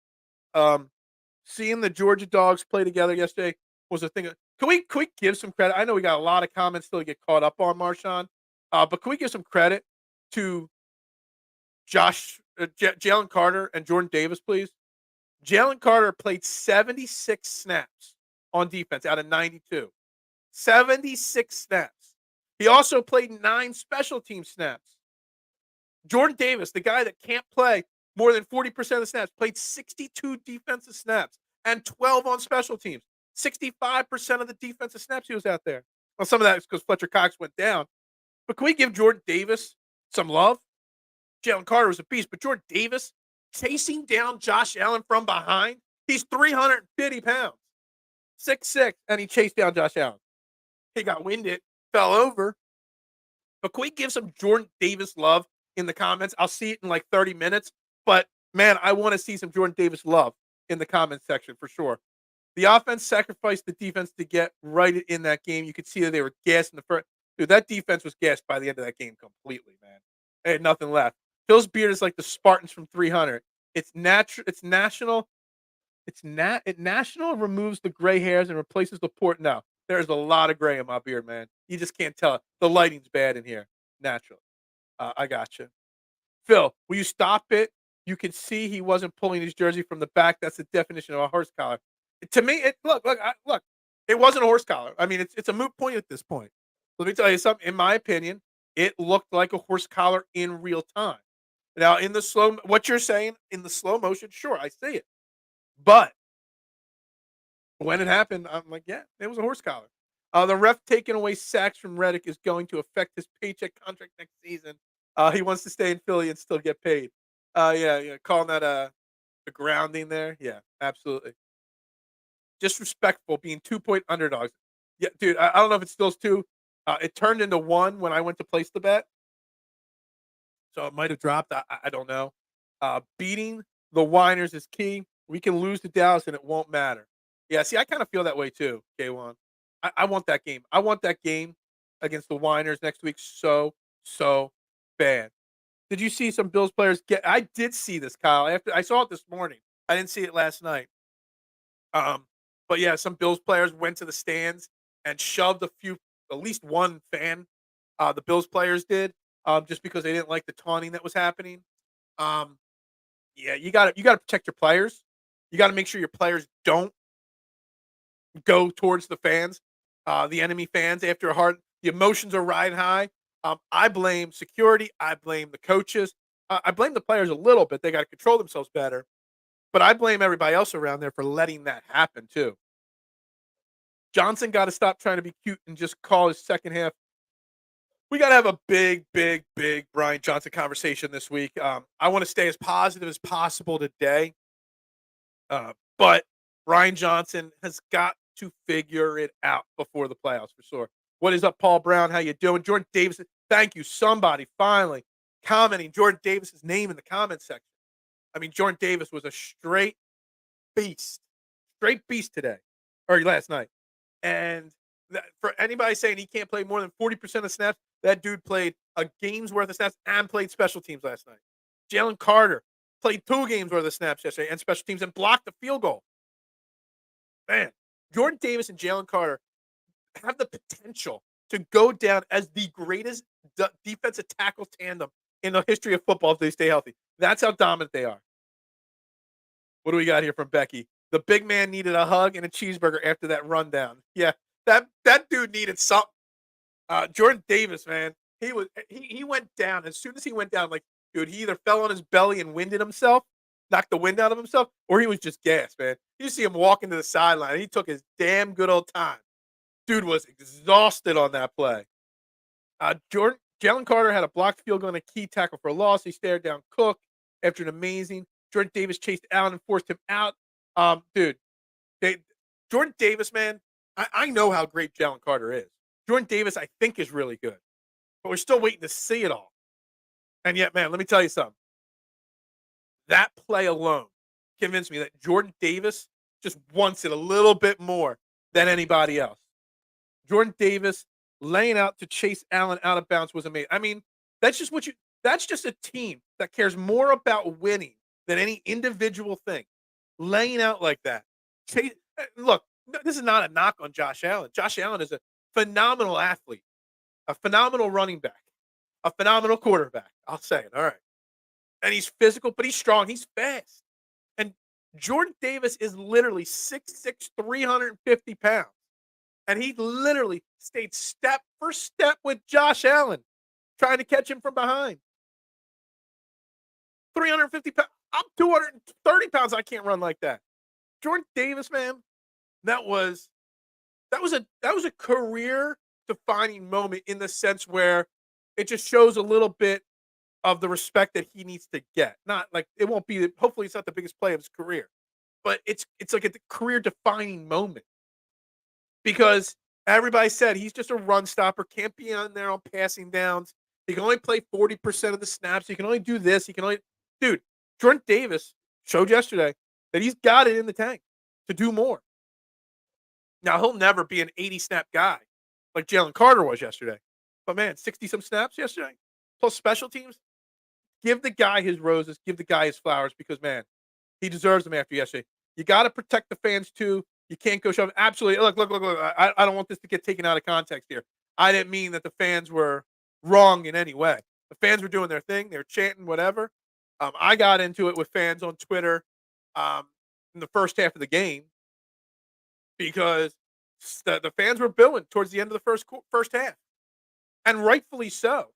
Seeing the Georgia dogs play together yesterday was a thing. Can we give some credit? I know we got a lot of comments still to get caught up on, Marshawn. But can we give some credit to Jalen Carter and Jordan Davis, please? Jalen Carter played 76 snaps on defense out of 92. 76 snaps. He also played 9 special team snaps. Jordan Davis, the guy that can't play more than 40% of the snaps, played 62 defensive snaps and 12 on special teams. 65% of the defensive snaps he was out there. Well, some of that is because Fletcher Cox went down. But can we give Jordan Davis some love? Jalen Carter was a beast, but Jordan Davis chasing down Josh Allen from behind. He's 350 pounds, 6'6", and he chased down Josh Allen. He got winded, fell over, But can we give some Jordan Davis love in the comments? I'll see it in like 30 minutes. But man, I want to see some Jordan Davis love in the comment section for sure. The offense sacrificed the defense to get right in that game. You could see that they were gassed in the first. Dude, that defense was gassed by the end of that game completely, man. They had nothing left. Phil's beard is like the Spartans from 300. It's natural. It's national. It national removes the gray hairs and replaces the port. No, there's a lot of gray in my beard, man. You just can't tell it. The lighting's bad in here. Natural. I got you. Phil, will you stop it? You can see he wasn't pulling his jersey from the back. That's the definition of a horse collar. To me, look. It wasn't a horse collar. I mean, it's a moot point at this point. Let me tell you something. In my opinion, it looked like a horse collar in real time. Now, in the what you're saying in the slow motion, sure, I see it. But when it happened, I'm like, yeah, it was a horse collar. The ref taking away sacks from Reddick is going to affect his paycheck contract next season. He wants to stay in Philly and still get paid. Yeah, calling that a grounding there. Yeah, absolutely. Disrespectful, being 2-point underdogs. Yeah, dude, I don't know if it still is two. It turned into one when I went to place the bet, so it might have dropped. I don't know. Beating the Whiners is key. We can lose to Dallas and it won't matter. Yeah, see, I kind of feel that way too, K1. I want that game. I want that game against the Whiners next week so bad. Did you see some Bills players get? I did see this, Kyle. After I saw it this morning. I didn't see it last night. Um, but yeah, some Bills players went to the stands and shoved at least one fan. The Bills players did, just because they didn't like the taunting that was happening. Um, yeah, you got to protect your players. You got to make sure your players don't go towards the fans, the enemy fans. After a hard, the emotions are riding high. I blame security. I blame the coaches. I blame the players a little bit. They got to control themselves better. But I blame everybody else around there for letting that happen too. Johnson got to stop trying to be cute and just call his second half. We got to have a big Brian Johnson conversation this week. I want to stay as positive as possible today, but Brian Johnson has got to figure it out before the playoffs for sure. What is up, Paul Brown? How you doing? Jordan Davis, thank you. Somebody finally commenting Jordan Davis's name in the comment section. I mean, Jordan Davis was a straight beast today or last night. And for anybody saying he can't play more than 40% of snaps, that dude played a game's worth of snaps and played special teams last night. Jalen Carter played 2 games worth of snaps yesterday and special teams and blocked the field goal. Man, Jordan Davis and Jalen Carter have the potential to go down as the greatest defensive tackle tandem in the history of football if they stay healthy. That's how dominant they are. What do we got here from Becky? The big man needed a hug and a cheeseburger after that rundown. Yeah, that dude needed something. Jordan Davis, man, he went down. As soon as he went down, like, dude, he either fell on his belly and winded himself, knocked the wind out of himself, or he was just gassed, man. You see him walking to the sideline. He took his damn good old time. Dude was exhausted on that play. Jalen Carter had a blocked field goal and a key tackle for a loss. He stared down Cook after an amazing. Jordan Davis chased Allen and forced him out. Dude, Jordan Davis, man, I know how great Jalen Carter is. Jordan Davis, I think, is really good, but we're still waiting to see it all. And yet, man, let me tell you something. That play alone convinced me that Jordan Davis just wants it a little bit more than anybody else. Jordan Davis laying out to chase Allen out of bounds was amazing. I mean, that's just a team that cares more about winning than any individual thing. Laying out like that. Look, this is not a knock on Josh Allen. Josh Allen is a phenomenal athlete, a phenomenal running back, a phenomenal quarterback. I'll say it. All right. And he's physical, but he's strong. He's fast. And Jordan Davis is literally 6'6", 350 pounds. And he literally stayed step for step with Josh Allen, trying to catch him from behind. 350 pounds. I'm 230 pounds. I can't run like that. Jordan Davis, man, that was a career defining moment in the sense where it just shows a little bit of the respect that he needs to get. Not like it won't be. Hopefully, it's not the biggest play of his career, but it's like a career defining moment because Everybody said he's just a run stopper, can't be on there on passing downs. He can only play 40% of the snaps. He can only do this. He can only dude, Jordan Davis showed yesterday that he's got it in the tank to do more. Now he'll never be an 80 snap guy like Jalen Carter was yesterday. But man, 60 some snaps yesterday, plus special teams. Give the guy his roses, give the guy his flowers because man, he deserves them after yesterday. You got to protect the fans too. You can't go shove. Absolutely. Look. I don't want this to get taken out of context here. I didn't mean that the fans were wrong in any way. The fans were doing their thing. They were chanting whatever. I got into it with fans on Twitter in the first half of the game because the fans were booing towards the end of the first half, and rightfully so.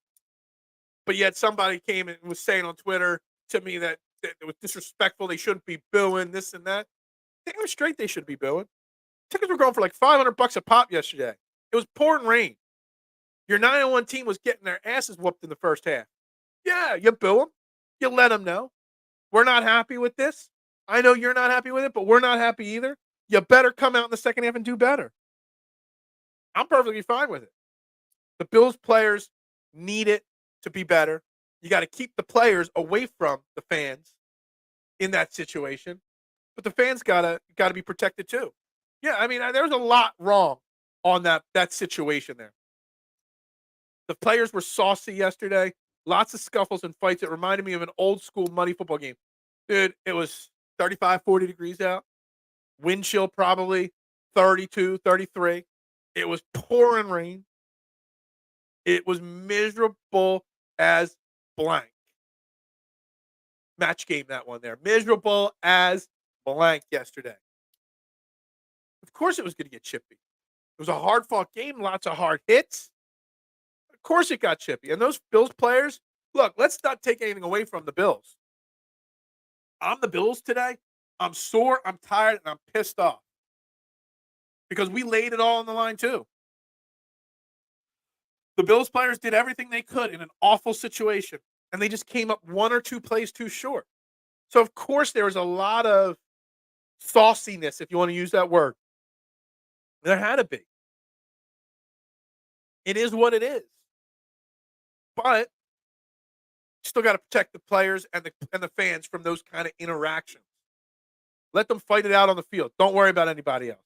But yet somebody came and was saying on Twitter to me that it was disrespectful. They shouldn't be booing this and that. Damn straight they should be booing. Tickets were going for like $500 a pop yesterday. It was pouring rain. Your 9-1 team was getting their asses whooped in the first half. Yeah, you boo them. You let them know. We're not happy with this. I know you're not happy with it, but we're not happy either. You better come out in the second half and do better. I'm perfectly fine with it. The Bills players need it to be better. You got to keep the players away from the fans in that situation. But the fans gotta be protected too. Yeah, I mean, there's a lot wrong on that situation there. The players were saucy yesterday. Lots of scuffles and fights. It reminded me of an old school muddy football game. Dude, it was 35, 40 degrees out. Wind chill probably 32, 33. It was pouring rain. It was miserable as blank. Match game, that one there. Miserable as blank yesterday. Of course it was going to get chippy. It was a hard-fought game, lots of hard hits. Of course it got chippy. And those Bills players, look, let's not take anything away from the Bills. I'm the Bills today. I'm sore, I'm tired, and I'm pissed off. Because we laid it all on the line too. The Bills players did everything they could in an awful situation, and they just came up one or two plays too short. So, of course, there was a lot of sauciness, if you want to use that word. There had to be. It is what it is. But you still got to protect the players and the fans from those kind of interactions. Let them fight it out on the field. Don't worry about anybody else.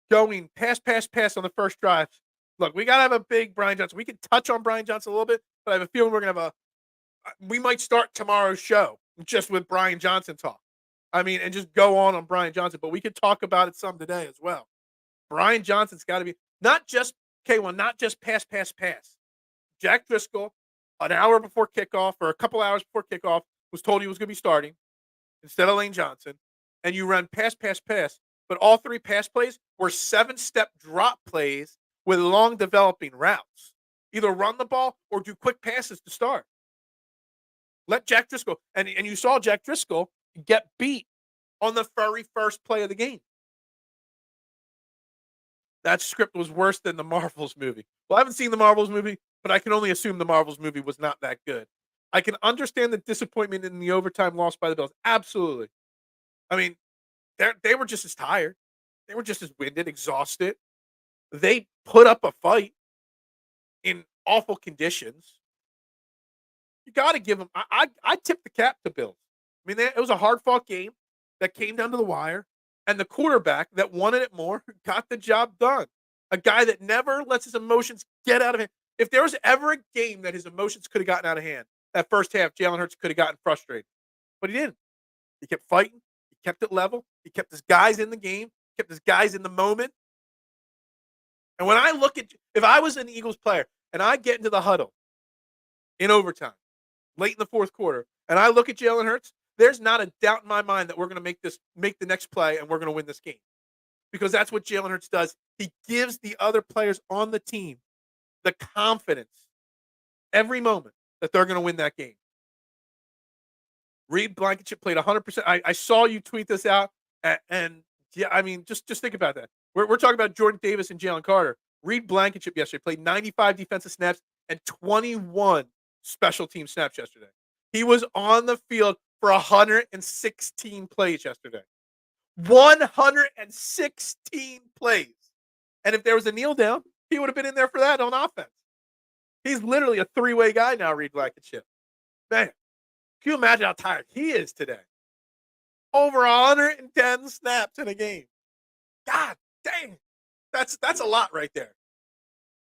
Going pass on the first drive. Look, we got to have a big Brian Johnson. We can touch on Brian Johnson a little bit, but I have a feeling we're going to have we might start tomorrow's show just with Brian Johnson talk. I mean, and just go on Brian Johnson, but we could talk about it some today as well. Brian Johnson's got to be not just K1, not just pass. Jack Driscoll, an hour before kickoff or a couple hours before kickoff, was told he was going to be starting instead of Lane Johnson, and you run pass. But all three pass plays were 7-step drop plays with long developing routes. Either run the ball or do quick passes to start. Let Jack Driscoll, and you saw Jack Driscoll get beat on the very first play of the game. That script was worse than the Marvels movie. Well, I haven't seen the Marvels movie, but I can only assume the Marvels movie was not that good. I can understand the disappointment in the overtime loss by the Bills. Absolutely. I mean, they were just as tired. They were just as winded, exhausted. They put up a fight in awful conditions. You got to give them. I tip the cap to Bills. I mean, it was a hard-fought game that came down to the wire, and the quarterback that wanted it more got the job done. A guy that never lets his emotions get out of hand. If there was ever a game that his emotions could have gotten out of hand, that first half, Jalen Hurts could have gotten frustrated. But he didn't. He kept fighting. He kept it level. He kept his guys in the game. Kept his guys in the moment. And when I look at, if I was an Eagles player and I get into the huddle in overtime, late in the fourth quarter, and I look at Jalen Hurts, there's not a doubt in my mind that we're going to make the next play and we're going to win this game. Because that's what Jalen Hurts does. He gives the other players on the team the confidence every moment that they're going to win that game. Reed Blankenship played 100%. I saw you tweet this out, and yeah, I mean, just think about that. We're talking about Jordan Davis and Jalen Carter. Reed Blankenship yesterday played 95 defensive snaps and 21 special team snaps yesterday. He was on the field for 116 plays yesterday. 116 plays. And if there was a kneel down, he would have been in there for that on offense. He's literally a three-way guy now, Reed Blankenship. Man, can you imagine how tired he is today? Over 110 snaps in a game. God dang. That's a lot right there.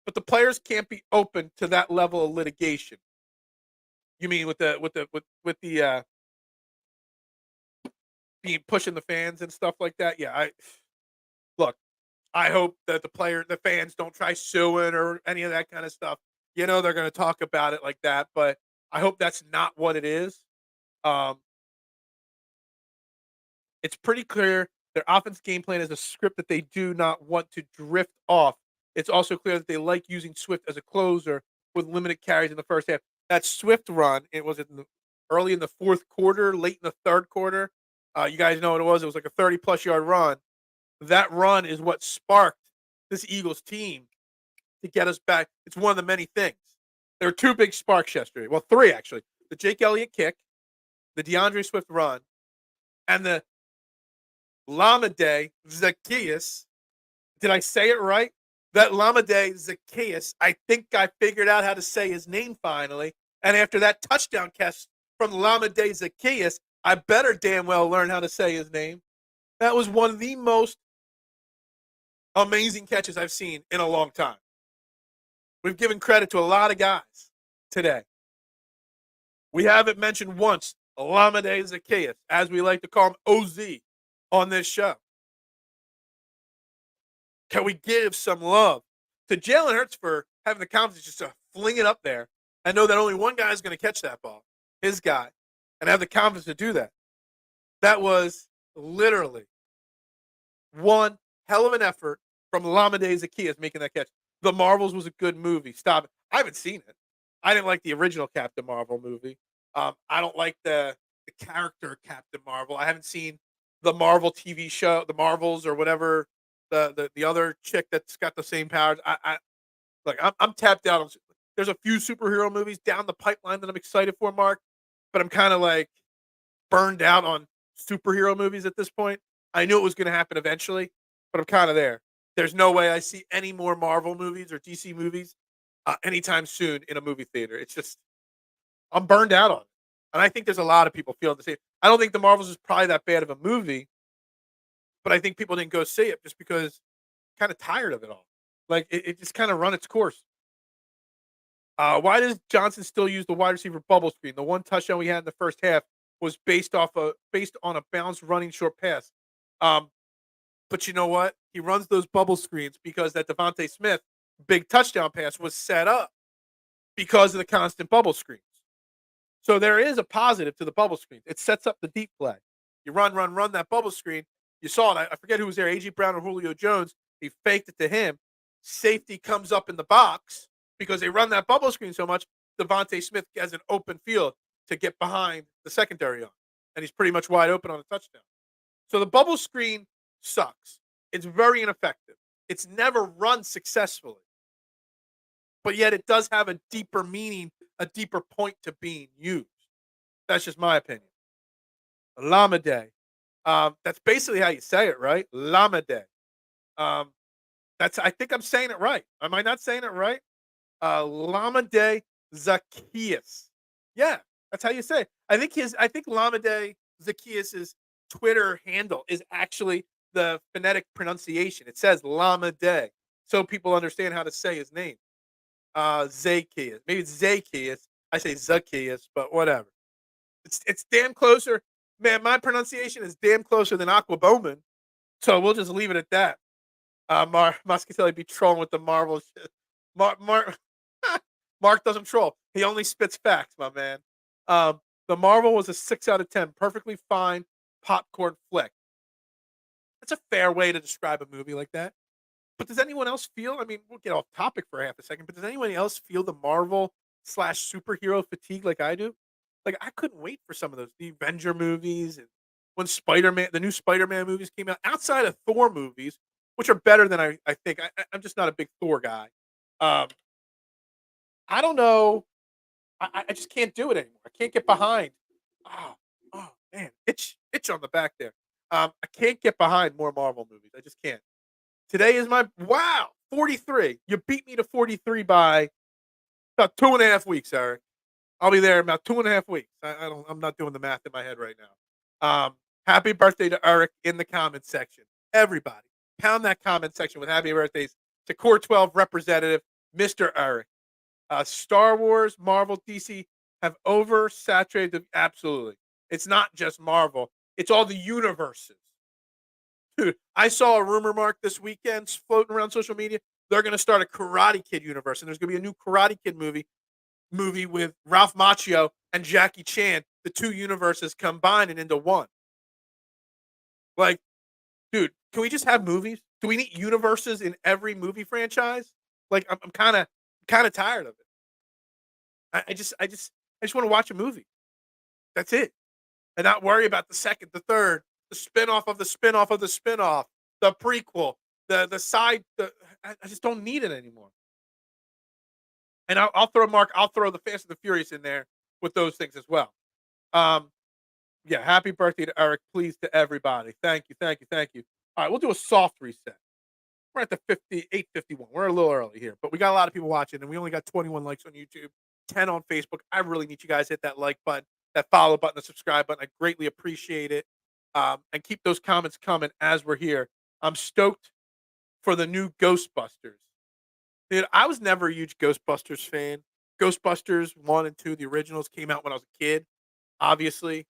But the players can't be open to that level of litigation. You mean with the being pushing the fans and stuff like that? Yeah, look, I hope that the fans don't try suing or any of that kind of stuff. You know they're going to talk about it like that, but I hope that's not what it is. Um, it's pretty clear their offense game plan is a script that they do not want to drift off. It's also clear that they like using Swift as a closer with limited carries in the first half. That Swift run, it was early in the fourth quarter, late in the third quarter. You guys know what it was. It was like a 30-plus yard run. That run is what sparked this Eagles team to get us back. It's one of the many things. There were two big sparks yesterday. Well, three, actually. The Jake Elliott kick, the DeAndre Swift run, and the Lamade Zacchaeus. Did I say it right? That Lamade Zacchaeus, I think I figured out how to say his name finally. And after that touchdown catch from Lamade Zacchaeus, I better damn well learn how to say his name. That was one of the most amazing catches I've seen in a long time. We've given credit to a lot of guys today. We haven't mentioned once Lamade Zacchaeus, as we like to call him, OZ, on this show. Can we give some love to Jalen Hurts for having the confidence just to fling it up there and know that only one guy is going to catch that ball, his guy, and have the confidence to do that? That was literally one hell of an effort from Lamade Zacchaeus making that catch. The Marvels was a good movie. Stop it. I haven't seen it. I didn't like the original Captain Marvel movie. I don't like the character Captain Marvel. I haven't seen the Marvel TV show, the Marvels or whatever, the other chick that's got the same powers. I'm tapped out on. There's a few superhero movies down the pipeline that I'm excited for, Mark, but I'm kind of like burned out on superhero movies at this point. I knew it was going to happen eventually, but I'm kind of there. There's no way I see any more Marvel movies or DC movies anytime soon in a movie theater. It's just I'm burned out on it, and I think there's a lot of people feeling the same. I don't think the Marvels is probably that bad of a movie, but I think people didn't go see it just because kind of tired of it all. Like it just kind of run its course. Why does Johnson still use the wide receiver bubble screen? The one touchdown we had in the first half was based on a bounce running short pass. But you know what? He runs those bubble screens because that Devontae Smith big touchdown pass was set up because of the constant bubble screens. So there is a positive to the bubble screen. It sets up the deep play. You run that bubble screen. You saw it. I forget who was there, A.J. Brown or Julio Jones. He faked it to him. Safety comes up in the box because they run that bubble screen so much. Devontae Smith has an open field to get behind the secondary on. And he's pretty much wide open on a touchdown. So the bubble screen sucks. It's very ineffective. It's never run successfully. But yet it does have a deeper meaning, a deeper point to being used. That's just my opinion. Lamade. That's basically how you say it, right? Lamade. I think I'm saying it right. Am I not saying it right? Lamade Zacchaeus. Yeah, that's how you say it. I think Lamade Zacchaeus's Twitter handle is actually the phonetic pronunciation. It says Lamade, so people understand how to say his name. Zacchaeus. Maybe it's Zacchaeus. I say Zacchaeus, but whatever. It's damn closer. Man, my pronunciation is damn closer than Aqua Bowman. So we'll just leave it at that. Muscatelli be trolling with the Marvel shit. Mark doesn't troll. He only spits facts, my man. The Marvel was a 6 out of 10. Perfectly fine popcorn flick. That's a fair way to describe a movie like that. But does anyone else feel, I mean, we'll get off topic for half a second, but does anyone else feel the Marvel / superhero fatigue like I do? Like, I couldn't wait for some of those, the Avenger movies, and when the new Spider-Man movies came out, outside of Thor movies, which are better than I think. I'm just not a big Thor guy. I don't know. I just can't do it anymore. I can't get behind. Oh man, itch on the back there. I can't get behind more Marvel movies. I just can't. Today is my 43. You beat me to 43 by about 2.5 weeks, Eric. I'll be there in about 2.5 weeks. I'm not doing the math in my head right now. Happy birthday to Eric in the comment section. Everybody, pound that comment section with happy birthdays to Core 12 representative, Mr. Eric. Star Wars, Marvel, DC have oversaturated them. Absolutely. It's not just Marvel, it's all the universes. Dude, I saw a rumor mark this weekend floating around social media. They're going to start a Karate Kid universe, and there's going to be a new Karate Kid movie with Ralph Macchio and Jackie Chan, the two universes combined into one. Like, dude, can we just have movies? Do we need universes in every movie franchise? Like, I'm kind of tired of it. I just want to watch a movie. That's it, and not worry about the second, the third, the spinoff of the spinoff of the spinoff, the prequel, the side. I just don't need it anymore. And I'll throw the Fast and the Furious in there with those things as well. Yeah, happy birthday to Eric, please, to everybody. Thank you, thank you, thank you. All right, we'll do a soft reset. We're at the 58:51. We're a little early here, but we got a lot of people watching, and we only got 21 likes on YouTube, 10 on Facebook. I really need you guys to hit that like button, that follow button, the subscribe button. I greatly appreciate it. And keep those comments coming as we're here. I'm stoked for the new Ghostbusters. Dude, I was never a huge Ghostbusters fan. Ghostbusters 1 and 2, the originals, came out when I was a kid. Obviously,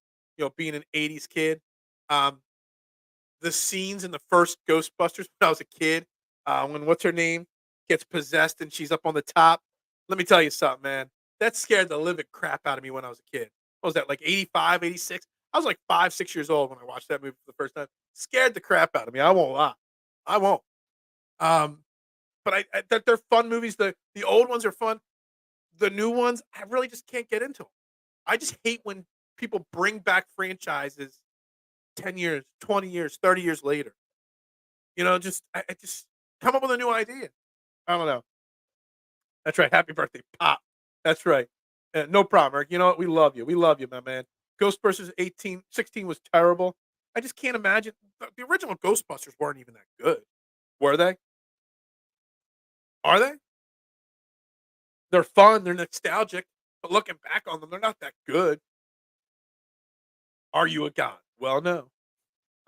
being an 80s kid. The scenes in the first Ghostbusters when I was a kid, when what's her name gets possessed and she's up on the top. Let me tell you something, man. That scared the living crap out of me when I was a kid. What was that, like 85, 86? I was like 5, 6 years old when I watched that movie for the first time. Scared the crap out of me. I won't lie. I won't. But they're fun movies. The old ones are fun. The new ones, I really just can't get into them. I just hate when people bring back franchises 10 years, 20 years, 30 years later. I just come up with a new idea. I don't know. That's right. Happy birthday, Pop. That's right. No problem, Eric. You know what? We love you. We love you, my man. Ghostbusters 16 was terrible. I just can't imagine. The original Ghostbusters weren't even that good. Were they? Are they? They're fun. They're nostalgic. But looking back on them, they're not that good. Are you a god? Well, no.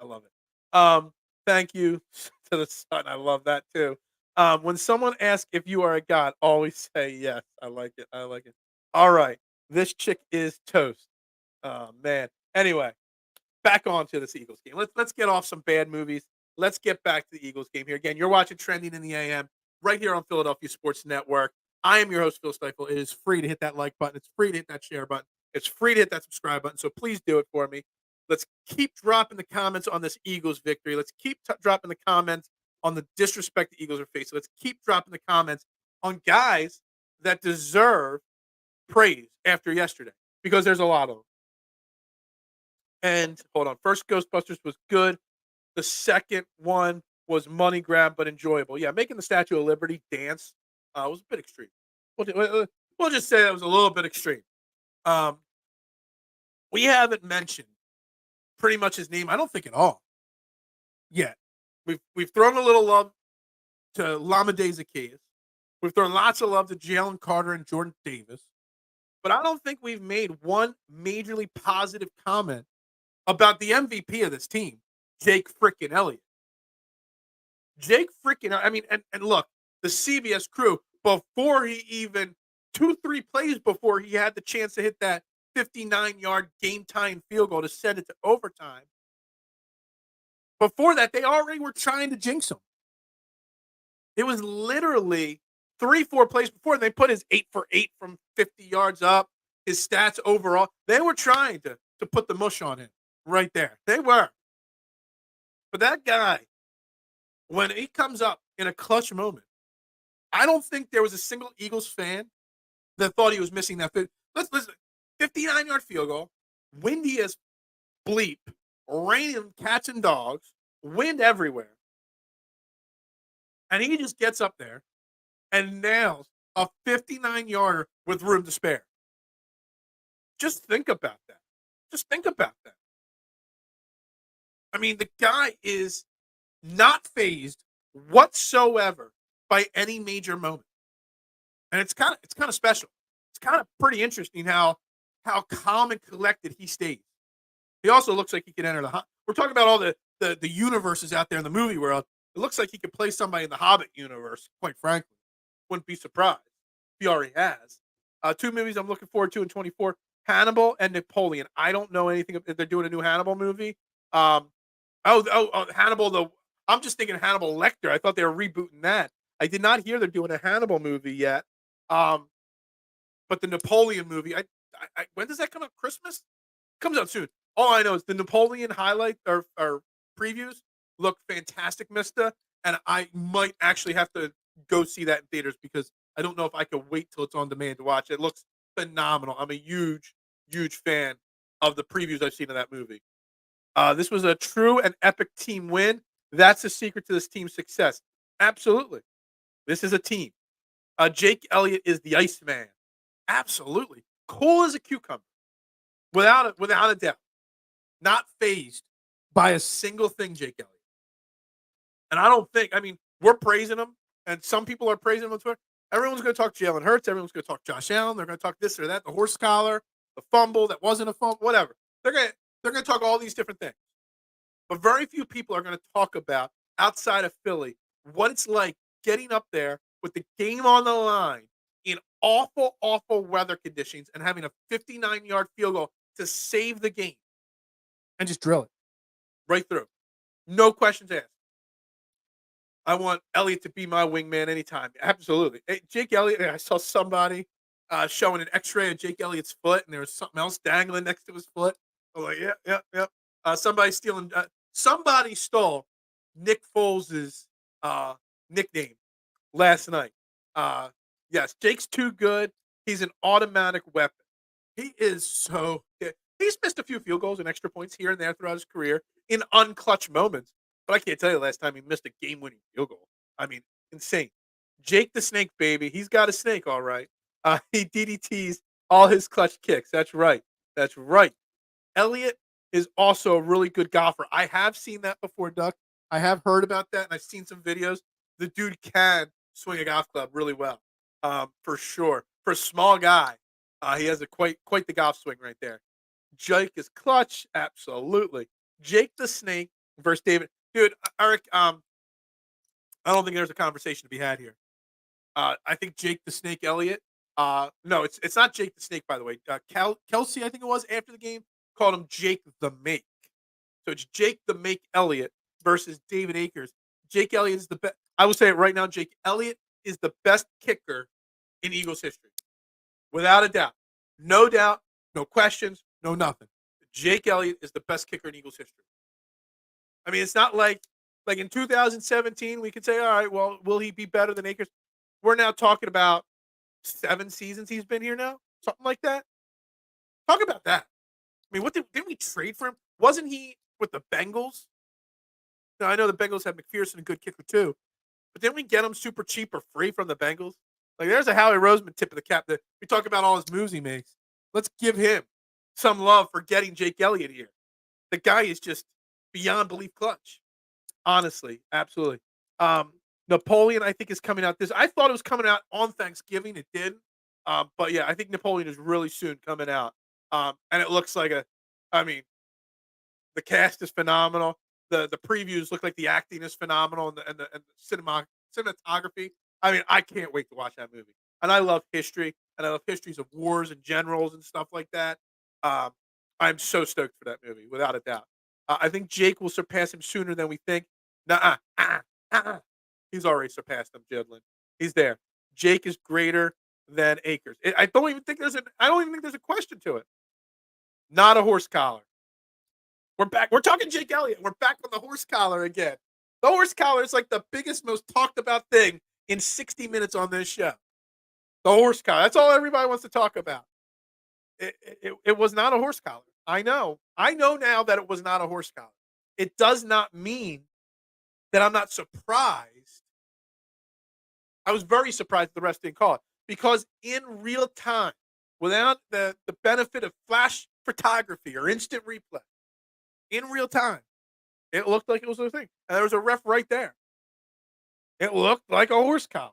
I love it. Thank you to the sun. I love that too. When someone asks if you are a god, always say yes. I like it. I like it. All right. This chick is toast. Oh man. Anyway, back on to this Eagles game. Let's get off some bad movies. Let's get back to the Eagles game here. Again, you're watching Trending in the AM right here on Philadelphia Sports Network. I am your host, Phil Stiefel. It is free to hit that like button. It's free to hit that share button. It's free to hit that subscribe button. So please do it for me. Let's keep dropping the comments on this Eagles victory. Let's keep dropping the comments on the disrespect the Eagles are facing. Let's keep dropping the comments on guys that deserve praise after yesterday, because there's a lot of them. And hold on. First Ghostbusters was good. The second one was money grab, but enjoyable. Yeah, making the Statue of Liberty dance was a bit extreme. We'll just say that was a little bit extreme. We haven't mentioned pretty much his name, I don't think at all, yet. We've thrown a little love to Lamade Zacchaeus. We've thrown lots of love to Jalen Carter and Jordan Davis. But I don't think we've made one majorly positive comment about the MVP of this team, Jake freaking Elliott. Jake freaking, I mean, and look, the CBS crew, before he even, 2-3 plays before he had the chance to hit that 59-yard game-tying field goal to send it to overtime, before that, they already were trying to jinx him. It was literally 3-4 plays before they put his 8 for 8 from 50 yards up, his stats overall. They were trying to put the mush on him right there. They were. But that guy, when he comes up in a clutch moment, I don't think there was a single Eagles fan that thought he was missing that. Listen, 59-yard field goal, windy as bleep, raining cats and dogs, wind everywhere. And he just gets up there and nails a 59-yarder with room to spare. Just think about that. Just think about that. I mean, the guy is not phased whatsoever by any major moment. And it's kind of special. It's kind of pretty interesting how calm and collected he stays. He also looks like he could enter the. We're talking about all the universes out there in the movie world. It looks like he could play somebody in the Hobbit universe. Quite frankly, wouldn't be surprised if he already has. Two movies I'm looking forward to in 24: Hannibal and Napoleon. I don't know anything if they're doing a new Hannibal movie. Hannibal. I'm just thinking Hannibal Lecter. I thought they were rebooting that. I did not hear they're doing a Hannibal movie yet. Um, but the Napoleon movie, when does that come out? Christmas? Comes out soon. All I know is the Napoleon highlight or previews look fantastic, Mister. And I might actually have to go see that in theaters because I don't know if I can wait till it's on demand to watch it. It looks phenomenal. I'm a huge fan of the previews I've seen of that movie. This was a true and epic team win. That's the secret to this team's success. Absolutely. This is a team. Jake Elliott is the Iceman. Absolutely. Cool as a cucumber. Without a doubt. Not phased by a single thing, Jake Elliott. And I don't think, we're praising him, and some people are praising him on Twitter. Everyone's going to talk Jalen Hurts. Everyone's going to talk Josh Allen. They're going to talk this or that, the horse collar, the fumble that wasn't a fumble, whatever. They're going to talk all these different things. But very few people are going to talk about, outside of Philly, what it's like getting up there with the game on the line in awful, awful weather conditions and having a 59-yard field goal to save the game and just drill it right through. No questions asked. I want Elliott to be my wingman anytime. Absolutely. Hey, Jake Elliott, I saw somebody showing an x-ray of Jake Elliott's foot, and there was something else dangling next to his foot. I'm like, yeah. Somebody stole Nick Foles' nickname last night. Yes, Jake's too good. He's an automatic weapon. He is so good. He's missed a few field goals and extra points here and there throughout his career in unclutch moments. But I can't tell you the last time he missed a game-winning field goal. Insane. Jake the Snake, baby. He's got a snake, all right. He DDTs all his clutch kicks. That's right. Elliott is also a really good golfer. I have seen that before, Duck. I have heard about that, and I've seen some videos. The dude can swing a golf club really well, for sure. For a small guy, he has quite the golf swing right there. Jake is clutch, absolutely. Jake the Snake versus David. Dude, Eric, I don't think there's a conversation to be had here. I think Jake the Snake Elliott. No, it's not Jake the Snake, by the way. Kelsey, I think it was, after the game, called him Jake the Make. So it's Jake the Make Elliott versus David Akers. Jake Elliott is the best. I will say it right now. Jake Elliott is the best kicker in Eagles history, without a doubt. No doubt, no questions, no nothing. Jake Elliott is the best kicker in Eagles history. It's not like in 2017 we could say, all right, well, will he be better than Akers? We're now talking about 7 seasons he's been here now, something like that. Talk about that. What didn't we trade for him? Wasn't he with the Bengals? Now, I know the Bengals have McPherson, a good kicker too, but didn't we get him super cheap or free from the Bengals? There's a Howie Roseman tip of the cap. That we talk about all his moves he makes. Let's give him some love for getting Jake Elliott here. The guy is just beyond belief clutch. Honestly, absolutely. Napoleon, I think, is coming out this. I thought it was coming out on Thanksgiving. It didn't. But yeah, I think Napoleon is really soon coming out. And it looks like the cast is phenomenal. The previews look like the acting is phenomenal, and the cinematography. I can't wait to watch that movie. And I love history, and I love histories of wars and generals and stuff like that. I'm so stoked for that movie, without a doubt. I think Jake will surpass him sooner than we think. He's already surpassed him, Jalen. He's there. Jake is greater than Akers. I don't even think there's a question to it. Not a horse collar. We're back. We're talking Jake Elliott. We're back on the horse collar again. The horse collar is like the biggest, most talked about thing in 60 minutes on this show. The horse collar. That's all everybody wants to talk about. It was not a horse collar. I know now that it was not a horse collar. It does not mean that I'm not surprised. I was very surprised the rest didn't call it, because in real time, without the benefit of flash photography or instant replay, in real time, it looked like it was a thing. And there was a ref right there. It looked like a horse collar.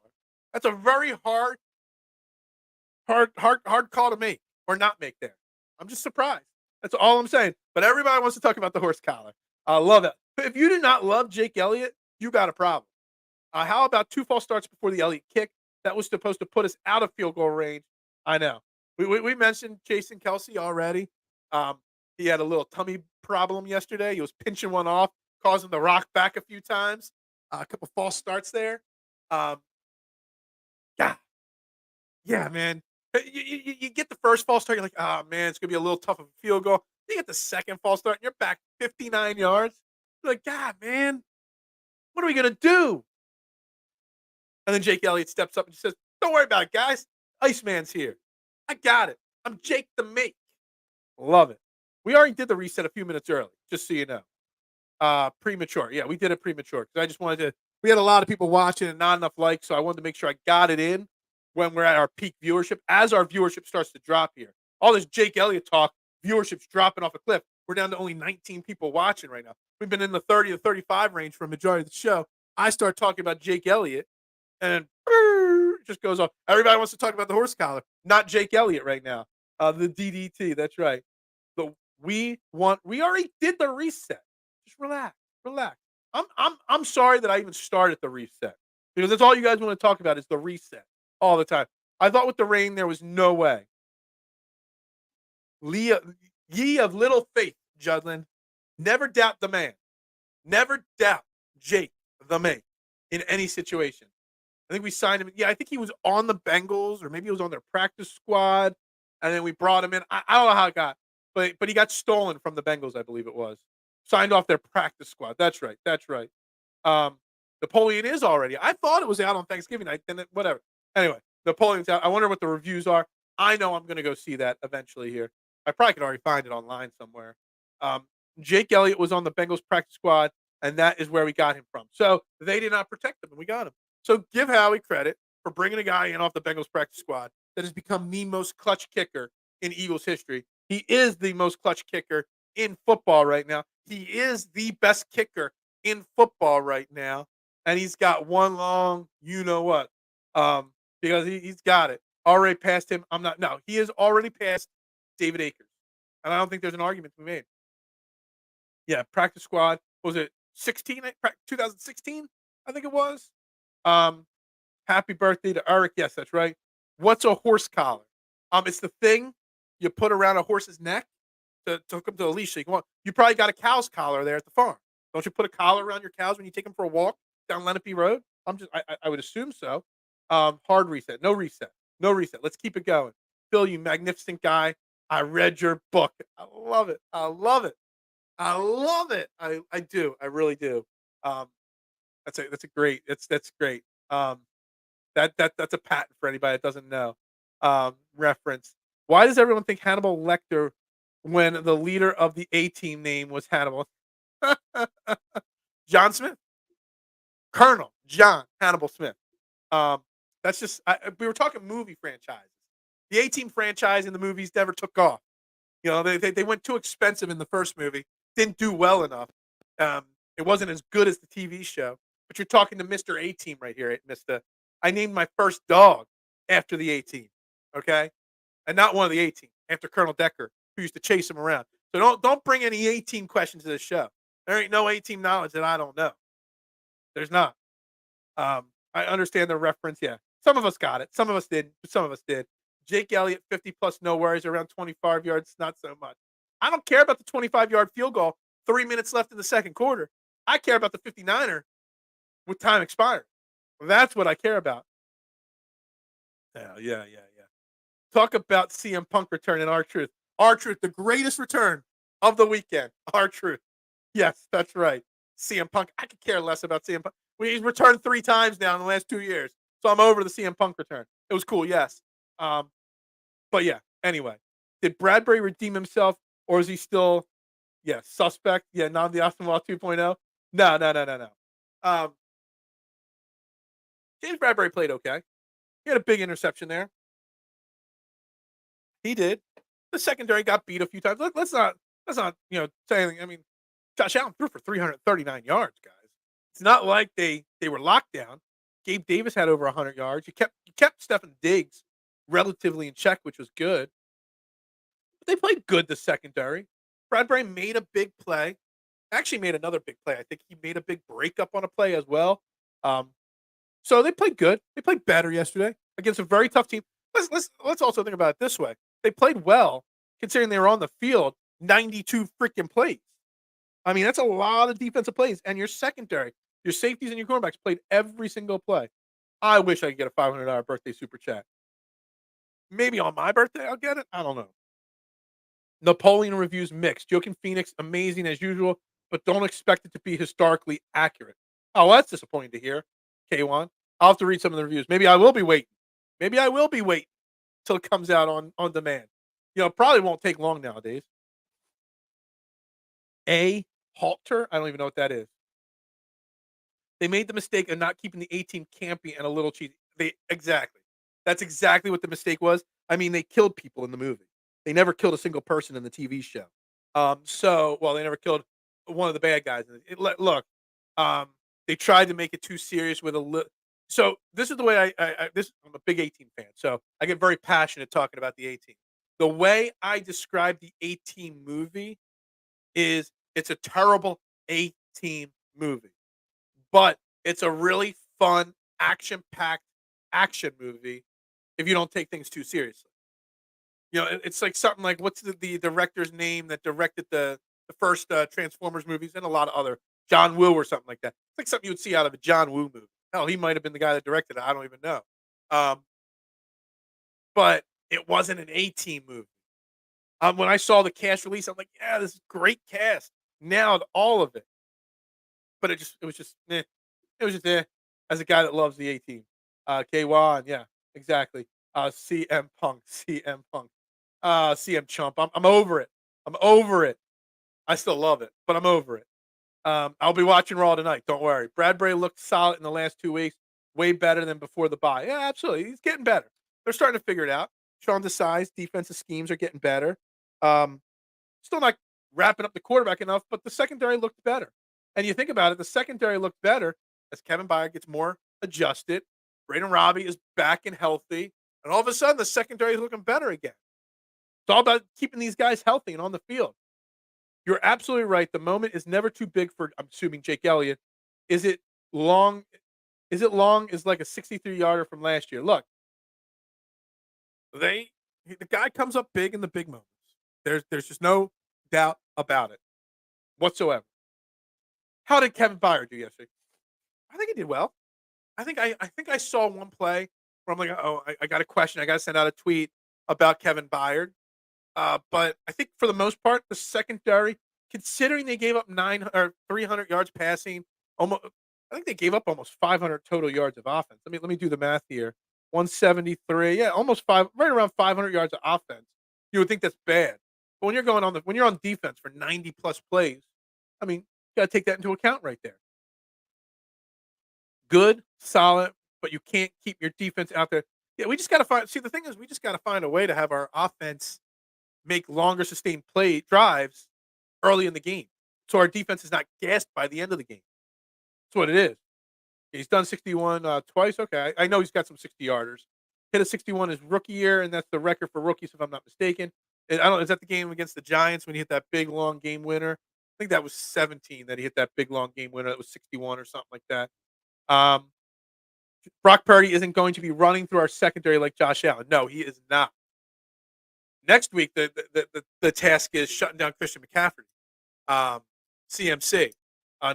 That's a very hard call to make or not make there. I'm just surprised. That's all I'm saying. But everybody wants to talk about the horse collar. I love it. If you do not love Jake Elliott, you got a problem. How about 2 false starts before the Elliott kick? That was supposed to put us out of field goal range. I know. We mentioned Jason Kelsey already. Um, he had a little tummy problem yesterday. He was pinching one off, causing the rock back a few times. A couple false starts there. Um, yeah, yeah, man. You get the first false start, you're like, oh man, it's gonna be a little tough of a field goal. You get the second false start, and you're back 59 yards. You're like, God, man, what are we gonna do? And then Jake Elliott steps up and says, "Don't worry about it, guys. Iceman's here. I got it. I'm Jake the Make." Love it. We already did the reset a few minutes early, just so you know. Premature. Yeah, we did it premature because I just wanted to. We had a lot of people watching and not enough likes, so I wanted to make sure I got it in when we're at our peak viewership. As our viewership starts to drop here, all this Jake Elliott talk, viewership's dropping off a cliff. We're down to only 19 people watching right now. We've been in the 30 to 35 range for a majority of the show. I start talking about Jake Elliott, and it just goes off. Everybody wants to talk about the horse collar, not Jake Elliott right now. The DDT. That's right. The we already did the reset. Just relax, relax. I'm sorry that I even started the reset because that's all you guys want to talk about is the reset all the time. I thought with the rain there was no way. Leah, ye of little faith, Judlin, never doubt the man. Never doubt Jake the man in any situation. I think we signed him. Yeah, I think he was on the Bengals or maybe he was on their practice squad, and then we brought him in. I don't know how it got, but he got stolen from the Bengals, I believe it was. Signed off their practice squad. That's right. That's right. Um, Napoleon is already. I thought it was out on Thanksgiving night. Then whatever. Anyway, Napoleon's out. I wonder what the reviews are. I know I'm going to go see that eventually here. I probably could already find it online somewhere. Um, Jake Elliott was on the Bengals practice squad, and that is where we got him from. So they did not protect him, and we got him. So give Howie credit for bringing a guy in off the Bengals practice squad that has become the most clutch kicker in Eagles history. He is the most clutch kicker in football right now. He is the best kicker in football right now. And he's got one long, you know what, because he's got it. Already passed him. No, he has already passed David Akers. And I don't think there's an argument to be made. Yeah, practice squad. Was it 16? 2016? I think it was. Happy birthday to Eric. Yes, that's right. What's a horse collar? It's the thing you put around a horse's neck to hook them to a leash. So you probably got a cow's collar there at the farm. Don't you put a collar around your cows when you take them for a walk down Lenape Road? I would assume so. Hard reset. No reset. No reset. Let's keep it going. Phil, you magnificent guy. I read your book. I love it. I love it. I love it. I do. I really do. That's a great. That's great. That's a patent for anybody that doesn't know. Reference. Why does everyone think Hannibal Lecter when the leader of the A team name was Hannibal? John Smith, Colonel John Hannibal Smith. That's just we were talking movie franchises. The A team franchise in the movies never took off. You know, they went too expensive in the first movie, didn't do well enough. It wasn't as good as the TV show. But you're talking to Mr. A Team right here, Mr. I named my first dog after the A Team, okay, and not one of the A Team after Colonel Decker, who used to chase him around. So don't bring any A Team questions to the show. There ain't no A Team knowledge that I don't know. There's not. I understand the reference. Yeah, some of us got it. Some of us did. Some of us did. Jake Elliott, 50 plus, no worries, around 25 yards, not so much. I don't care about the 25-yard field goal, 3 minutes left in the second quarter. I care about the 59er with time expired. That's what I care about. Yeah. Talk about CM Punk return and R-Truth. R-Truth, the greatest return of the weekend. R-Truth. Yes, that's right. CM Punk. I could care less about CM Punk. He's returned 3 times now in the last 2 years. So I'm over the CM Punk return. It was cool, yes. But yeah, anyway. Did Bradbury redeem himself or is he still suspect? Yeah, Namdi Asamoah 2.0? No. James Bradbury played okay. He had a big interception there. He did. The secondary got beat a few times. Let's not say anything. I mean, Josh Allen threw for 339 yards, guys. It's not like they were locked down. Gabe Davis had over 100 yards. You kept Stefan Diggs relatively in check, which was good. But they played good, the secondary. Bradbury made a big play. Actually made another big play. I think he made a big breakup on a play as well. Um, so they played good. They played better yesterday against a very tough team. Let's also think about it this way. They played well considering they were on the field 92 freaking plays. I mean, that's a lot of defensive plays. And your secondary, your safeties and your cornerbacks played every single play. I wish I could get a $500 birthday super chat. Maybe on my birthday I'll get it. I don't know. Napoleon reviews mixed. Joaquin Phoenix, amazing as usual, but don't expect it to be historically accurate. Oh, well, that's disappointing to hear, K1. I'll have to read some of the reviews. Maybe I will be waiting. Maybe I will be waiting till it comes out on demand. It probably won't take long nowadays. A halter? I don't even know what that is. They made the mistake of not keeping the 18 campy and a little cheesy. Exactly. That's exactly what the mistake was. I mean, they killed people in the movie. They never killed a single person in the TV show. They never killed one of the bad guys. Look, they tried to make it too serious with a little. So this is the way I'm a big 18 fan, so I get very passionate talking about the 18. The way I describe the 18 movie is it's a terrible 18 movie, but it's a really fun, action-packed action movie if you don't take things too seriously. It's like something like what's the director's name that directed the first Transformers movies and a lot of other John Woo or something like that. It's like something you would see out of a John Woo movie. Hell, he might have been the guy that directed it. I don't even know. Um, but it wasn't an 18 movie. When I saw the cast release, I'm like, yeah, this is great cast. Nailed all of it. But it was just, eh. It was just, eh. As a guy that loves the 18. K1, yeah, exactly. CM Punk, CM Punk. CM Chump. I'm over it. I'm over it. I still love it, but I'm over it. I'll be watching Raw tonight. Don't worry. Bradbury looked solid in the last 2 weeks, way better than before the bye. Yeah, absolutely. He's getting better. They're starting to figure it out. Sean Desai's defensive schemes are getting better. Um, Still not wrapping up the quarterback enough, but the secondary looked better. And you think about it, the secondary looked better as Kevin Byard gets more adjusted. Braden Robbie is back and healthy. And all of a sudden, the secondary is looking better again. It's all about keeping these guys healthy and on the field. You're absolutely right. The moment is never too big for, I'm assuming, Jake Elliott. Is it long? Is it long? Is like a 63-yarder from last year. Look, the guy comes up big in the big moments. There's just no doubt about it whatsoever. How did Kevin Byard do yesterday? I think he did well. I think I saw one play where I'm like, oh, I got a question. I got to send out a tweet about Kevin Byard. But I think for the most part, the secondary, considering they gave up 300 yards passing, almost, I think they gave up almost 500 total yards of offense. Let me do the math here. 173, yeah, almost right around 500 yards of offense. You would think that's bad, but when you're on defense for 90 plus plays, I mean, you got to take that into account right there. Good, solid, but you can't keep your defense out there. Yeah, we just got to find. See, the thing is, we just got to find a way to have our offense make longer sustained play drives early in the game, so our defense is not gassed by the end of the game. That's what it is. He's done 61 twice. Okay, I know he's got some 60-yarders. Hit a 61 his rookie year, and that's the record for rookies, if I'm not mistaken. And I don't. Is that the game against the Giants when he hit that big long game winner? I think that was 17 that he hit that big long game winner. That was 61 or something like that. Um, Brock Purdy isn't going to be running through our secondary like Josh Allen. No, he is not. Next week, the task is shutting down Christian McCaffrey, CMC.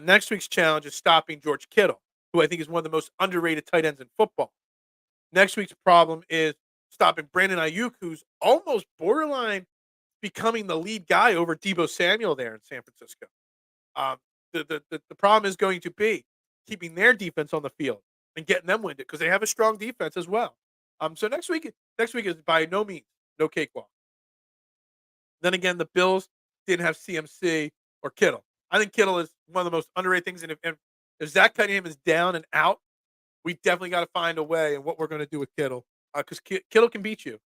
Next week's challenge is stopping George Kittle, who I think is one of the most underrated tight ends in football. Next week's problem is stopping Brandon Ayuk, who's almost borderline becoming the lead guy over Deebo Samuel there in San Francisco. Um, the problem is going to be keeping their defense on the field and getting them winded because they have a strong defense as well. So next week is by no means no cakewalk. Then again, the Bills didn't have CMC or Kittle. I think Kittle is one of the most underrated things. And if Zach Cunningham is down and out, we definitely got to find a way and what we're going to do with Kittle because Kittle can beat you.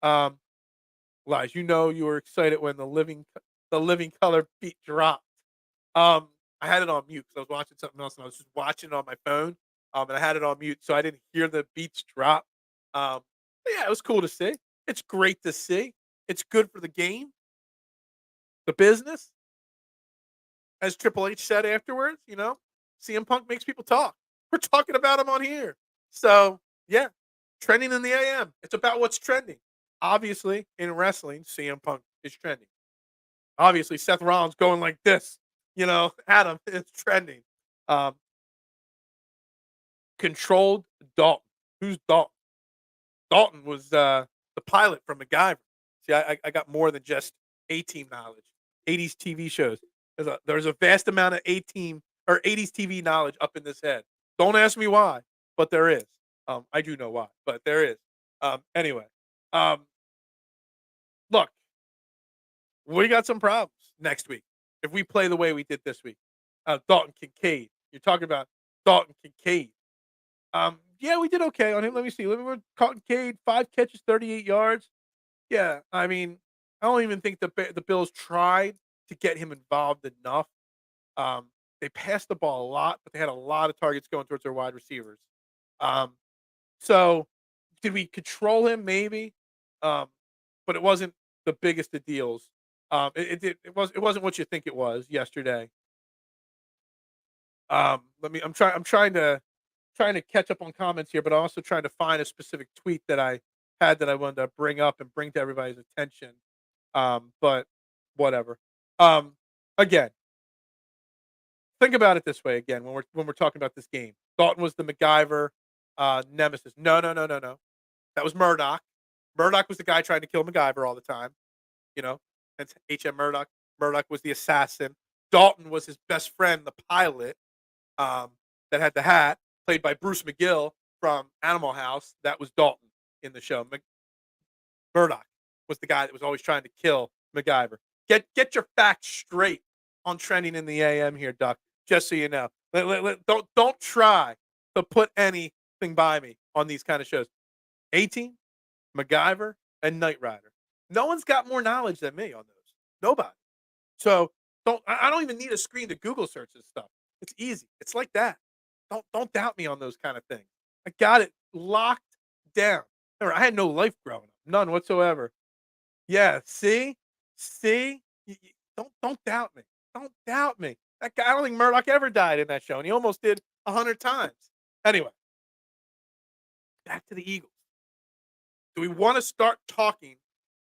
Lies, you were excited when the living color beat dropped. I had it on mute because I was watching something else and I was just watching it on my phone. and I had it on mute, so I didn't hear the beats drop. But yeah, it was cool to see. It's great to see. It's good for the game, the business. As Triple H said afterwards, CM Punk makes people talk. We're talking about him on here. So, yeah, trending in the AM. It's about what's trending. Obviously, in wrestling, CM Punk is trending. Obviously, Seth Rollins going like this, Adam is trending. Um, Controlled Dalton. Who's Dalton? Dalton was the pilot from MacGyver. See, I got more than just A-Team knowledge. 80s TV shows. There's a vast amount of A-Team or 80s TV knowledge up in this head. Don't ask me why, but there is. I do know why, but there is. Anyway, um, look, we got some problems next week if we play the way we did this week. Dalton Kincaid. You're talking about Dalton Kincaid. Yeah, we did okay on him. Let me see. Let me Kincaid, 5 catches, 38 yards. Yeah, I mean, I don't even think the Bills tried to get him involved enough. They passed the ball a lot, but they had a lot of targets going towards their wide receivers. Um, so did we control him? Maybe, but it wasn't the biggest of deals. It wasn't what you think it was yesterday. I'm trying to catch up on comments here, but I'm also trying to find a specific tweet that I had that I wanted to bring up and bring to everybody's attention. But whatever. Um, Again, think about it this way. Again, when we're talking about this game, Dalton was the MacGyver nemesis. No, no, no, no, no. That was Murdoch. Murdoch was the guy trying to kill MacGyver all the time. You know, that's H.M. Murdoch. Murdoch was the assassin. Dalton was his best friend, the pilot, um, that had the hat, played by Bruce McGill from Animal House. That was Dalton in the show. Murdoch was the guy that was always trying to kill MacGyver. Get your facts straight on trending in the AM here, Duck. Just so you know, don't try to put anything by me on these kind of shows. A-Team, MacGyver, and Knight Rider. No one's got more knowledge than me on those. Nobody. So I don't even need a screen to Google search this stuff. It's easy. It's like that. Don't doubt me on those kind of things. I got it locked down. Remember, I had no life growing up, none whatsoever. Yeah, see, don't doubt me. Don't doubt me. That guy, I don't think Murdoch ever died in that show, and he almost did 100 times. Anyway, back to the Eagles. Do we want to start talking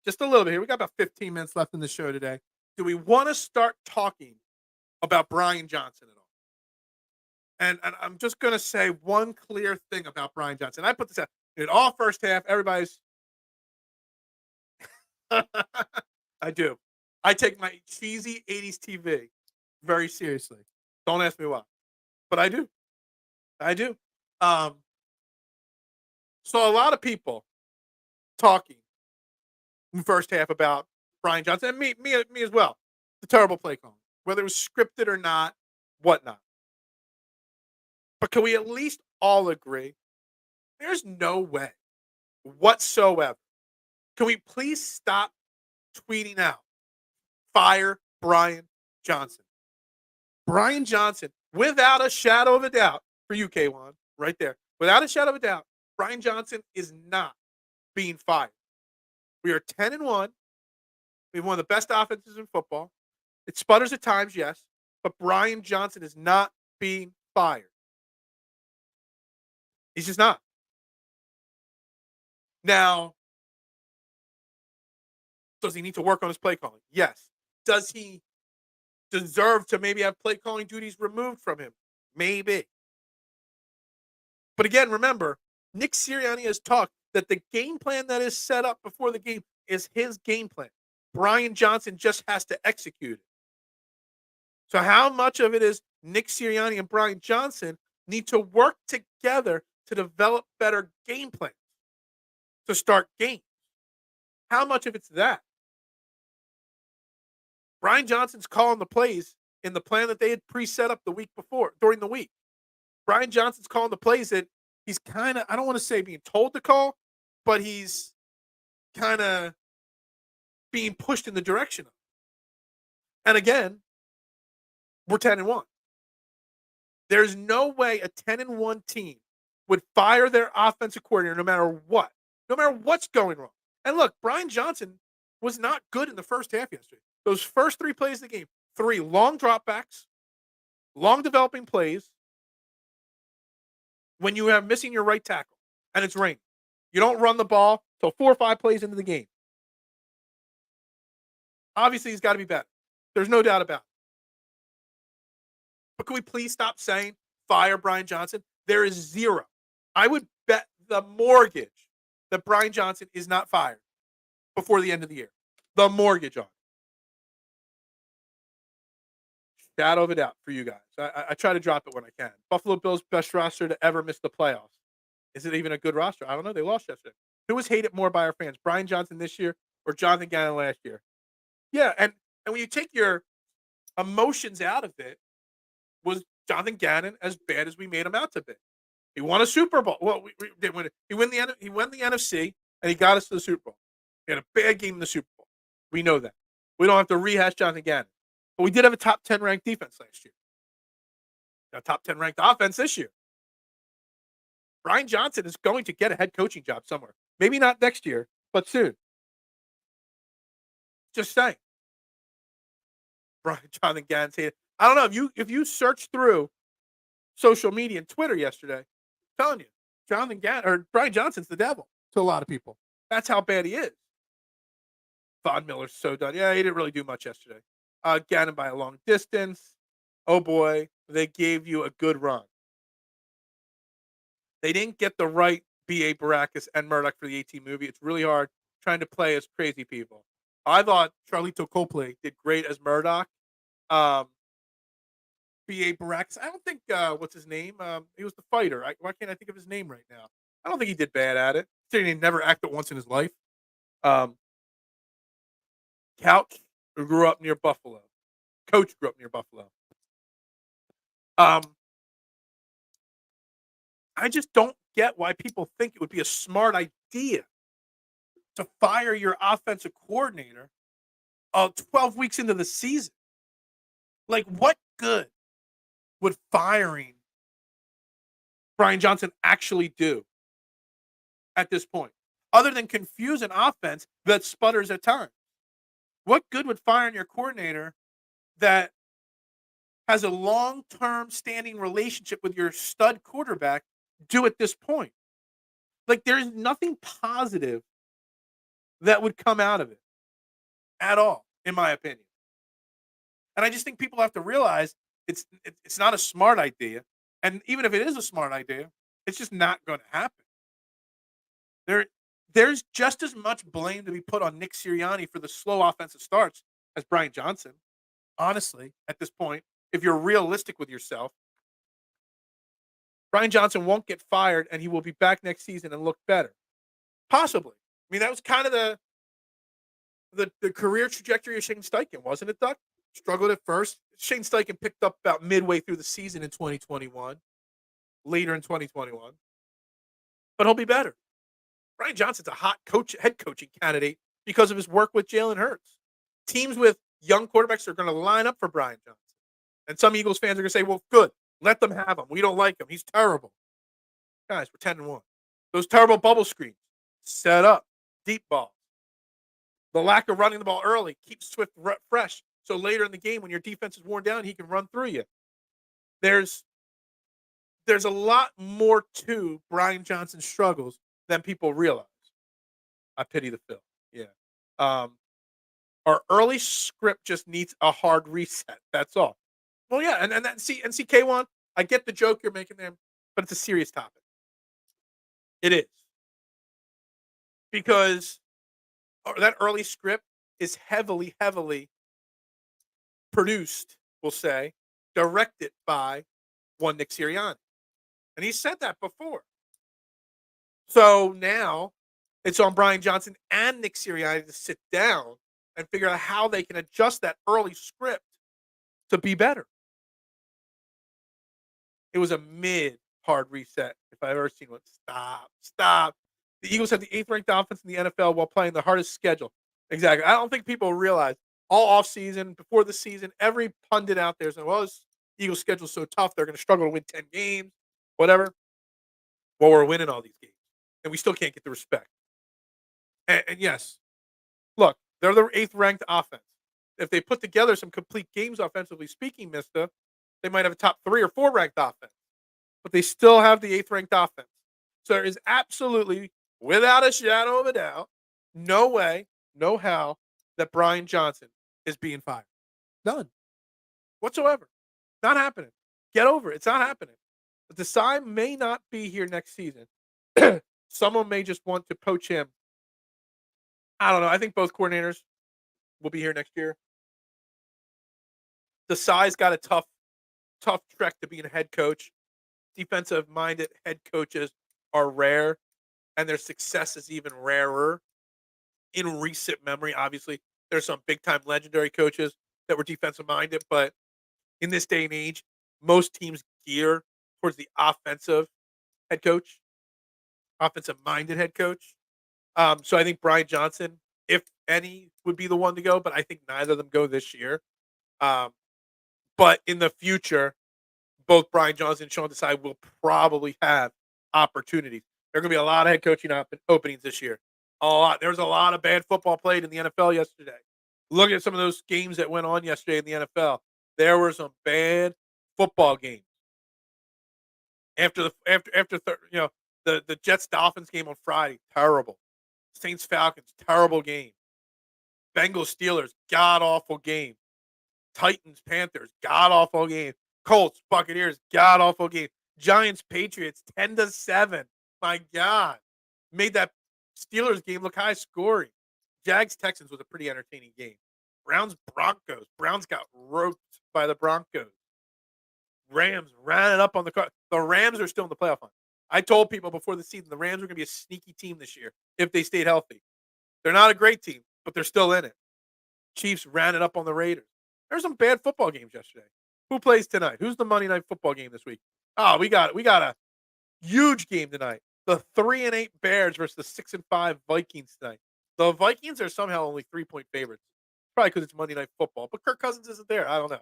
just a little bit here? We got about 15 minutes left in the show today. Do we want to start talking about Brian Johnson at all? And I'm just going to say one clear thing about Brian Johnson. I put this out in all first half. Everybody's. I do. I take my cheesy 80s TV very seriously. Don't ask me why, but I do. I do. Um, so a lot of people talking in the first half about Brian Johnson and me as well. The terrible play calling, whether it was scripted or not, whatnot. But can we at least all agree there's no way whatsoever? Can we please stop tweeting out, fire Brian Johnson? Brian Johnson, without a shadow of a doubt, for you, K1, right there, without a shadow of a doubt, Brian Johnson is not being fired. We are 10-1. We have one of the best offenses in football. It sputters at times, yes, but Brian Johnson is not being fired. He's just not. Now, does he need to work on his play calling? Yes. Does he deserve to maybe have play calling duties removed from him? Maybe. But again, remember, Nick Sirianni has talked that the game plan that is set up before the game is his game plan. Brian Johnson just has to execute it. So how much of it is Nick Sirianni and Brian Johnson need to work together to develop better game plans to start games? How much of it's that? Brian Johnson's calling the plays in the plan that they had pre-set up the week before, during the week. Brian Johnson's calling the plays that he's kind of, I don't want to say being told to call, but he's kind of being pushed in the direction of. And again, we're 10-1. There's no way a 10-1 team would fire their offensive coordinator no matter what, no matter what's going wrong. And look, Brian Johnson was not good in the first half yesterday. Those first 3 plays of the game, 3 long dropbacks, long developing plays, when you have missing your right tackle and it's raining. You don't run the ball till 4 or 5 plays into the game. Obviously, he's got to be better. There's no doubt about it. But can we please stop saying fire Brian Johnson? There is zero. I would bet the mortgage that Brian Johnson is not fired before the end of the year. The mortgage on it. Shadow of a doubt for you guys. I try to drop it when I can. Buffalo Bills' best roster to ever miss the playoffs. Is it even a good roster? I don't know. They lost yesterday. Who was hated more by our fans, Brian Johnson this year or Jonathan Gannon last year? Yeah, and when you take your emotions out of it, was Jonathan Gannon as bad as we made him out to be? He won a Super Bowl. Well, we didn't win it. He won the NFC, and he got us to the Super Bowl. He had a bad game in the Super Bowl. We know that. We don't have to rehash Jonathan Gannon. But we did have a top 10 ranked defense last year. A top 10 ranked offense this year. Brian Johnson is going to get a head coaching job somewhere. Maybe not next year, but soon. Just saying. Jonathan Gannon's hated. I don't know if you search through social media and Twitter yesterday, I'm telling you, Jonathan Gannon or Brian Johnson's the devil to a lot of people. That's how bad he is. Von Miller's so done. Yeah, he didn't really do much yesterday. Gannon by a long distance. Oh boy, they gave you a good run. They didn't get the right B.A. Baracus and Murdoch for the A-Team movie. It's really hard trying to play as crazy people. I thought Charlito Copley did great as Murdoch. B.A. Baracus, I don't think, what's his name? He was the fighter. Why can't I think of his name right now? I don't think he did bad at it. He never acted once in his life. Couch grew up near Buffalo. Coach grew up near Buffalo. I just don't get why people think it would be a smart idea to fire your offensive coordinator 12 weeks into the season. Like, what good would firing Brian Johnson actually do at this point, other than confuse an offense that sputters at times? What good would firing your coordinator that has a long-term standing relationship with your stud quarterback do at this point? Like, there's nothing positive that would come out of it at all, in my opinion. And I just think people have to realize it's not a smart idea. And even if it is a smart idea, it's just not going to happen. There's just as much blame to be put on Nick Sirianni for the slow offensive starts as Brian Johnson. Honestly, at this point, if you're realistic with yourself, Brian Johnson won't get fired and he will be back next season and look better. Possibly. I mean, that was kind of the career trajectory of Shane Steichen, wasn't it, Duck? Struggled at first. Shane Steichen picked up about midway through the season in 2021, later in 2021. But he'll be better. Brian Johnson's a hot head coaching candidate because of his work with Jalen Hurts. Teams with young quarterbacks are going to line up for Brian Johnson. And some Eagles fans are going to say, well, good. Let them have him. We don't like him. He's terrible. Guys, we're 10-1. Those terrible bubble screens. Set up. Deep balls. The lack of running the ball early keeps Swift fresh. So later in the game, when your defense is worn down, he can run through you. There's a lot more to Brian Johnson's struggles than people realize. I pity the Phil. Yeah. Our early script just needs a hard reset. That's all. Well, yeah, and K1, I get the joke you're making there, but it's a serious topic. It is. Because that early script is heavily produced, we'll say, directed by one Nick Sirianni. And he said that before. So now it's on Brian Johnson and Nick Sirianni to sit down and figure out how they can adjust that early script to be better. It was a mid-hard reset, if I've ever seen one. Stop. The Eagles have the 8th-ranked offense in the NFL while playing the hardest schedule. Exactly. I don't think people realize all offseason, before the season, every pundit out there saying, well, Eagles' schedule's so tough, they're going to struggle to win 10 games, whatever. Well, we're winning all these games, and we still can't get the respect. And yes, look, they're the 8th ranked offense. If they put together some complete games offensively speaking, Mista, they might have a top 3 or 4 ranked offense, but they still have the 8th ranked offense. So there is absolutely, without a shadow of a doubt, no way, no how that Brian Johnson is being fired. None whatsoever. Not happening. Get over it. It's not happening. But Desai may not be here next season. Someone may just want to poach him. I don't know. I think both coordinators will be here next year. Desai's got a tough trek to being a head coach. Defensive-minded head coaches are rare, and their success is even rarer. In recent memory, obviously, there's some big-time legendary coaches that were defensive-minded, but in this day and age, most teams gear towards the offensive head coach, offensive-minded head coach. So I think Brian Johnson, if any, would be the one to go, but I think neither of them go this year. But in the future, both Brian Johnson and Sean Desai will probably have opportunities. There are going to be a lot of head coaching openings this year. A lot. There's a lot of bad football played in the NFL yesterday. Look at some of those games that went on yesterday in the NFL. There were some bad football games. After the Jets Dolphins game on Friday, terrible. Saints Falcons, terrible game. Bengals Steelers, god awful game. Titans Panthers, god awful game. Colts Buccaneers, god awful game. Giants Patriots, 10-7. My God, made that Steelers game look high scoring. Jags Texans was a pretty entertaining game. Browns Broncos, Browns got roped by the Broncos. Rams ran it up on the car. The Rams are still in the playoff hunt. I told people before the season the Rams are going to be a sneaky team this year if they stayed healthy. They're not a great team, but they're still in it. Chiefs ran it up on the Raiders. There's some bad football games yesterday. Who plays tonight? Who's the Monday night football game this week? Oh, we got a huge game tonight. The 3-8 Bears versus the 6-5 Vikings tonight. The Vikings are somehow only 3-point favorites. Probably because it's Monday night football, but Kirk Cousins isn't there. I don't know.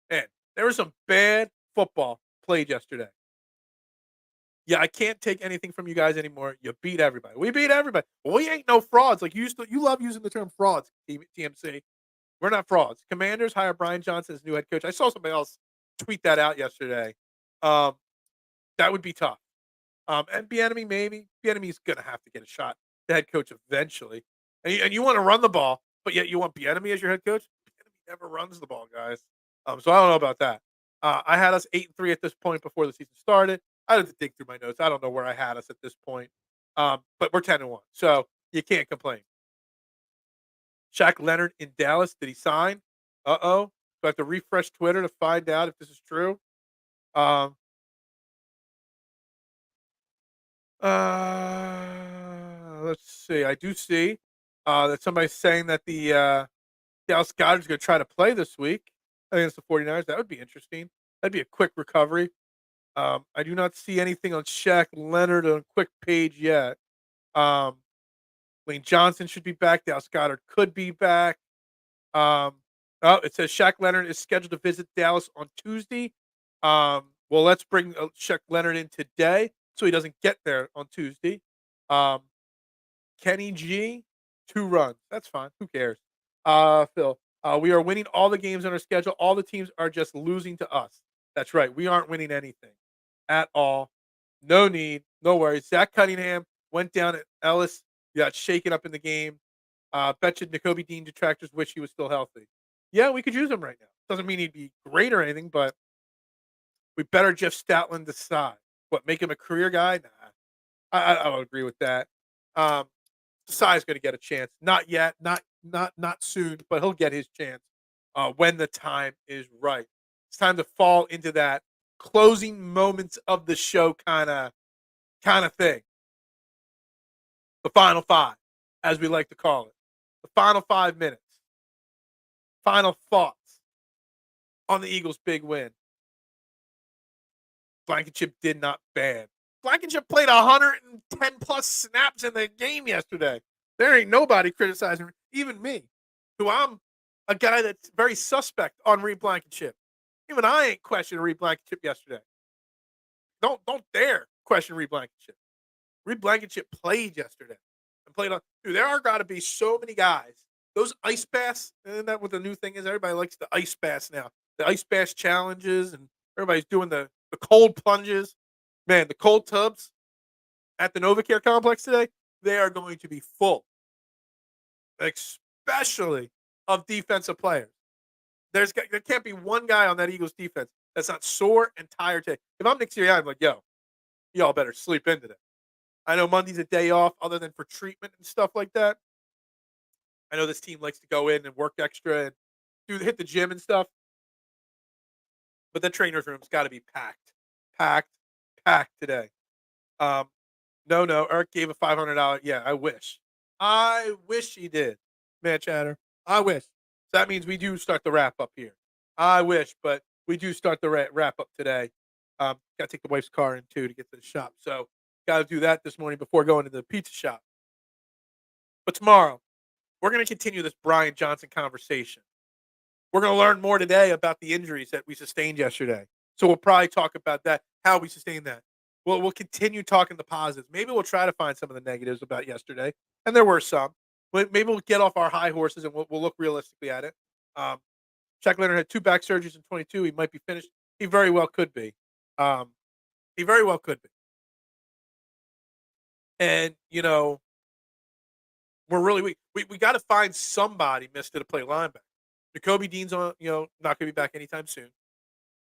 And there was some bad football played yesterday. Yeah, I can't take anything from you guys anymore. You beat everybody. We beat everybody. Well, we ain't no frauds. Like you love using the term frauds, TMC. We're not frauds. Commanders hire Brian Johnson as new head coach. I saw somebody else tweet that out yesterday. That would be tough. And Bieniemy, maybe. Bieniemy's going to have to get a shot to head coach eventually. And you want to run the ball, but yet you want Bieniemy as your head coach? Bieniemy never runs the ball, guys. So I don't know about that. I had us 8-3 at this point before the season started. I had to dig through my notes. I don't know where I had us at this point. But we're 10-1. So you can't complain. Shaq Leonard in Dallas. Did he sign? Uh-oh. Do I have to refresh Twitter to find out if this is true? Let's see. I do see that somebody's saying that the Dallas Goddard's going to try to play this week against the 49ers. That would be interesting. That'd be a quick recovery. I do not see anything on Shaq Leonard on a quick page yet. Lane Johnson should be back. Dallas Goddard could be back. It says Shaq Leonard is scheduled to visit Dallas on Tuesday. Well, let's bring Shaq Leonard in today so he doesn't get there on Tuesday. Kenny G, 2 runs. That's fine. Who cares? Phil, we are winning all the games on our schedule. All the teams are just losing to us. That's right. We aren't winning anything at all. No need. No worries. Zach Cunningham went down at Ellis. He got shaken up in the game. Bet you N'Kobe Dean detractors wish he was still healthy. Yeah, we could use him right now. Doesn't mean he'd be great or anything, but we better Jeff Stoutland decide. What, make him a career guy? Nah. I don't agree with that. Desai's going to get a chance. Not yet. Not soon, but he'll get his chance when the time is right. It's time to fall into that closing moments of the show kind of thing. The final 5, as we like to call it. The final 5 minutes. Final thoughts on the Eagles' big win. Blankenship did not bad. Blankenship played 110 plus snaps in the game yesterday. There ain't nobody criticizing, even me, who I'm a guy that's very suspect on Reed Blankenship. Even I ain't questioning Reed Blankenship yesterday. Don't dare question Reed Blankenship. Reed Blankenship played yesterday and played on. Dude, there are got to be so many guys. Those ice baths, isn't that what the new thing is? Everybody likes the ice baths now. The ice bath challenges, and everybody's doing the cold plunges. Man, the cold tubs at the NovaCare complex today, they are going to be full, especially of defensive players. There can't be one guy on that Eagles defense that's not sore and tired today. If I'm Nick Sirianni, I'm like, yo, y'all better sleep in today. I know Monday's a day off other than for treatment and stuff like that. I know this team likes to go in and work extra and hit the gym and stuff. But the trainer's room's got to be packed today. No. Eric gave a $500. Yeah, I wish he did. Man, chatter. I wish. So that means we do start the wrap up here. I wish, but we do start the wrap up today. Got to take the wife's car in too to get to the shop. So got to do that this morning before going to the pizza shop. But tomorrow, we're going to continue this Brian Johnson conversation. We're going to learn more today about the injuries that we sustained yesterday. So we'll probably talk about that, how we sustained that. We'll continue talking the positives. Maybe we'll try to find some of the negatives about yesterday, and there were some. But maybe we'll get off our high horses and we'll look realistically at it. Shaq Leonard had 2 back surgeries in 22. He might be finished. He very well could be. He very well could be. And, we're really weak. We got to find somebody, mister, to play linebacker. Jacoby Dean's not going to be back anytime soon.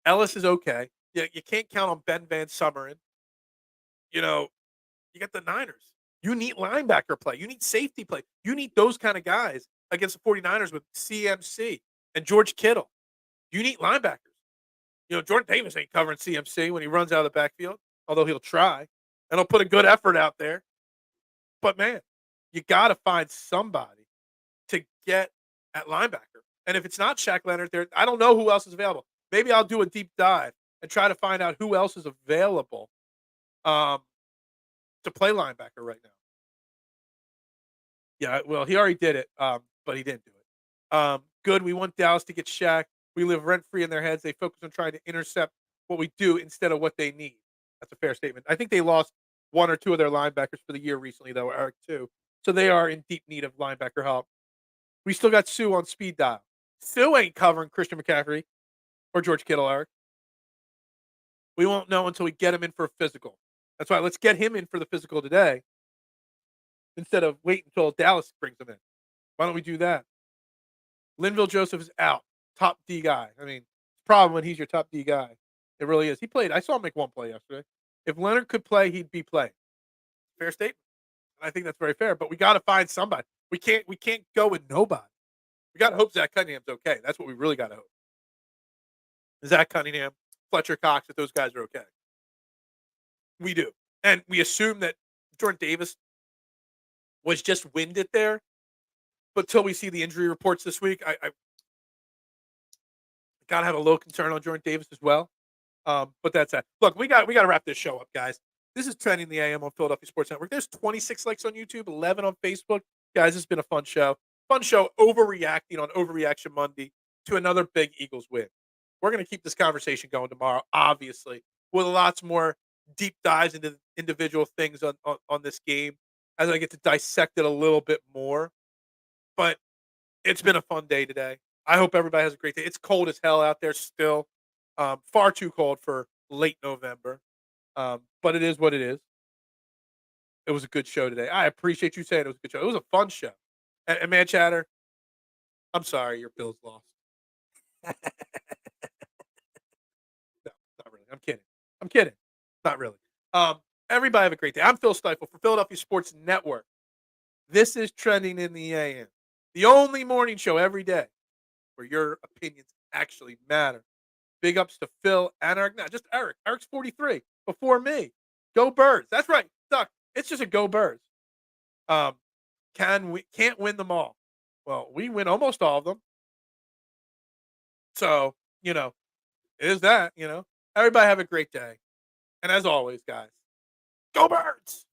Ellis is okay. Yeah, you can't count on Ben Van Summeren. You got the Niners. You need linebacker play. You need safety play. You need those kind of guys against the 49ers with CMC and George Kittle. You need linebackers. Jordan Davis ain't covering CMC when he runs out of the backfield, although he'll try. And he'll put a good effort out there. But, man, you got to find somebody to get at linebacker. And if it's not Shaq Leonard there, I don't know who else is available. Maybe I'll do a deep dive and try to find out who else is available to play linebacker right now. Yeah, well, he already did it, but he didn't do it. Good. We want Dallas to get Shaq. We live rent-free in their heads. They focus on trying to intercept what we do instead of what they need. That's a fair statement. I think they lost 1 or 2 of their linebackers for the year recently, though, Eric, too. So they are in deep need of linebacker help. We still got Sue on speed dial. Sue ain't covering Christian McCaffrey or George Kittle, Eric. We won't know until we get him in for a physical. That's why let's get him in for the physical today instead of wait until Dallas brings him in. Why don't we do that? Linville Joseph is out. Top D guy. I mean, it's a problem when he's your top D guy. It really is. He played. I saw him make 1 play yesterday. If Leonard could play, he'd be playing. Fair statement. And I think that's very fair. But we got to find somebody. We can't go with nobody. We got to hope Zach Cunningham's okay. That's what we really got to hope. Zach Cunningham, Fletcher Cox, that those guys are okay. We do. And we assume that Jordan Davis was just winded there. But until we see the injury reports this week, I got to have a low concern on Jordan Davis as well. But that's that. Look, we got to wrap this show up, guys. This is Trending the AM on Philadelphia Sports Network. There's 26 likes on YouTube, 11 on Facebook. Guys, it's been a fun show. Fun show overreacting on Overreaction Monday to another big Eagles win. We're going to keep this conversation going tomorrow, obviously, with lots more deep dives into individual things on this game as I get to dissect it a little bit more. But it's been a fun day today. I hope everybody has a great day. It's cold as hell out there still. Far too cold for late November. But it is what it is. It was a good show today. I appreciate you saying it was a good show. It was a fun show. And man, Chatter, I'm sorry your Bills lost. No, not really. I'm kidding. Not really. Everybody have a great day. I'm Phil Stiefel for Philadelphia Sports Network. This is Trending in the AM. The only morning show every day where your opinions actually matter. Big ups to Phil and Eric. Not just Eric. Eric's 43 before me. Go Birds. That's right. Duck. It's just a go Birds. Can't win them all. Well, we win almost all of them. So, it is that, Everybody have a great day. And as always, guys, go Birds!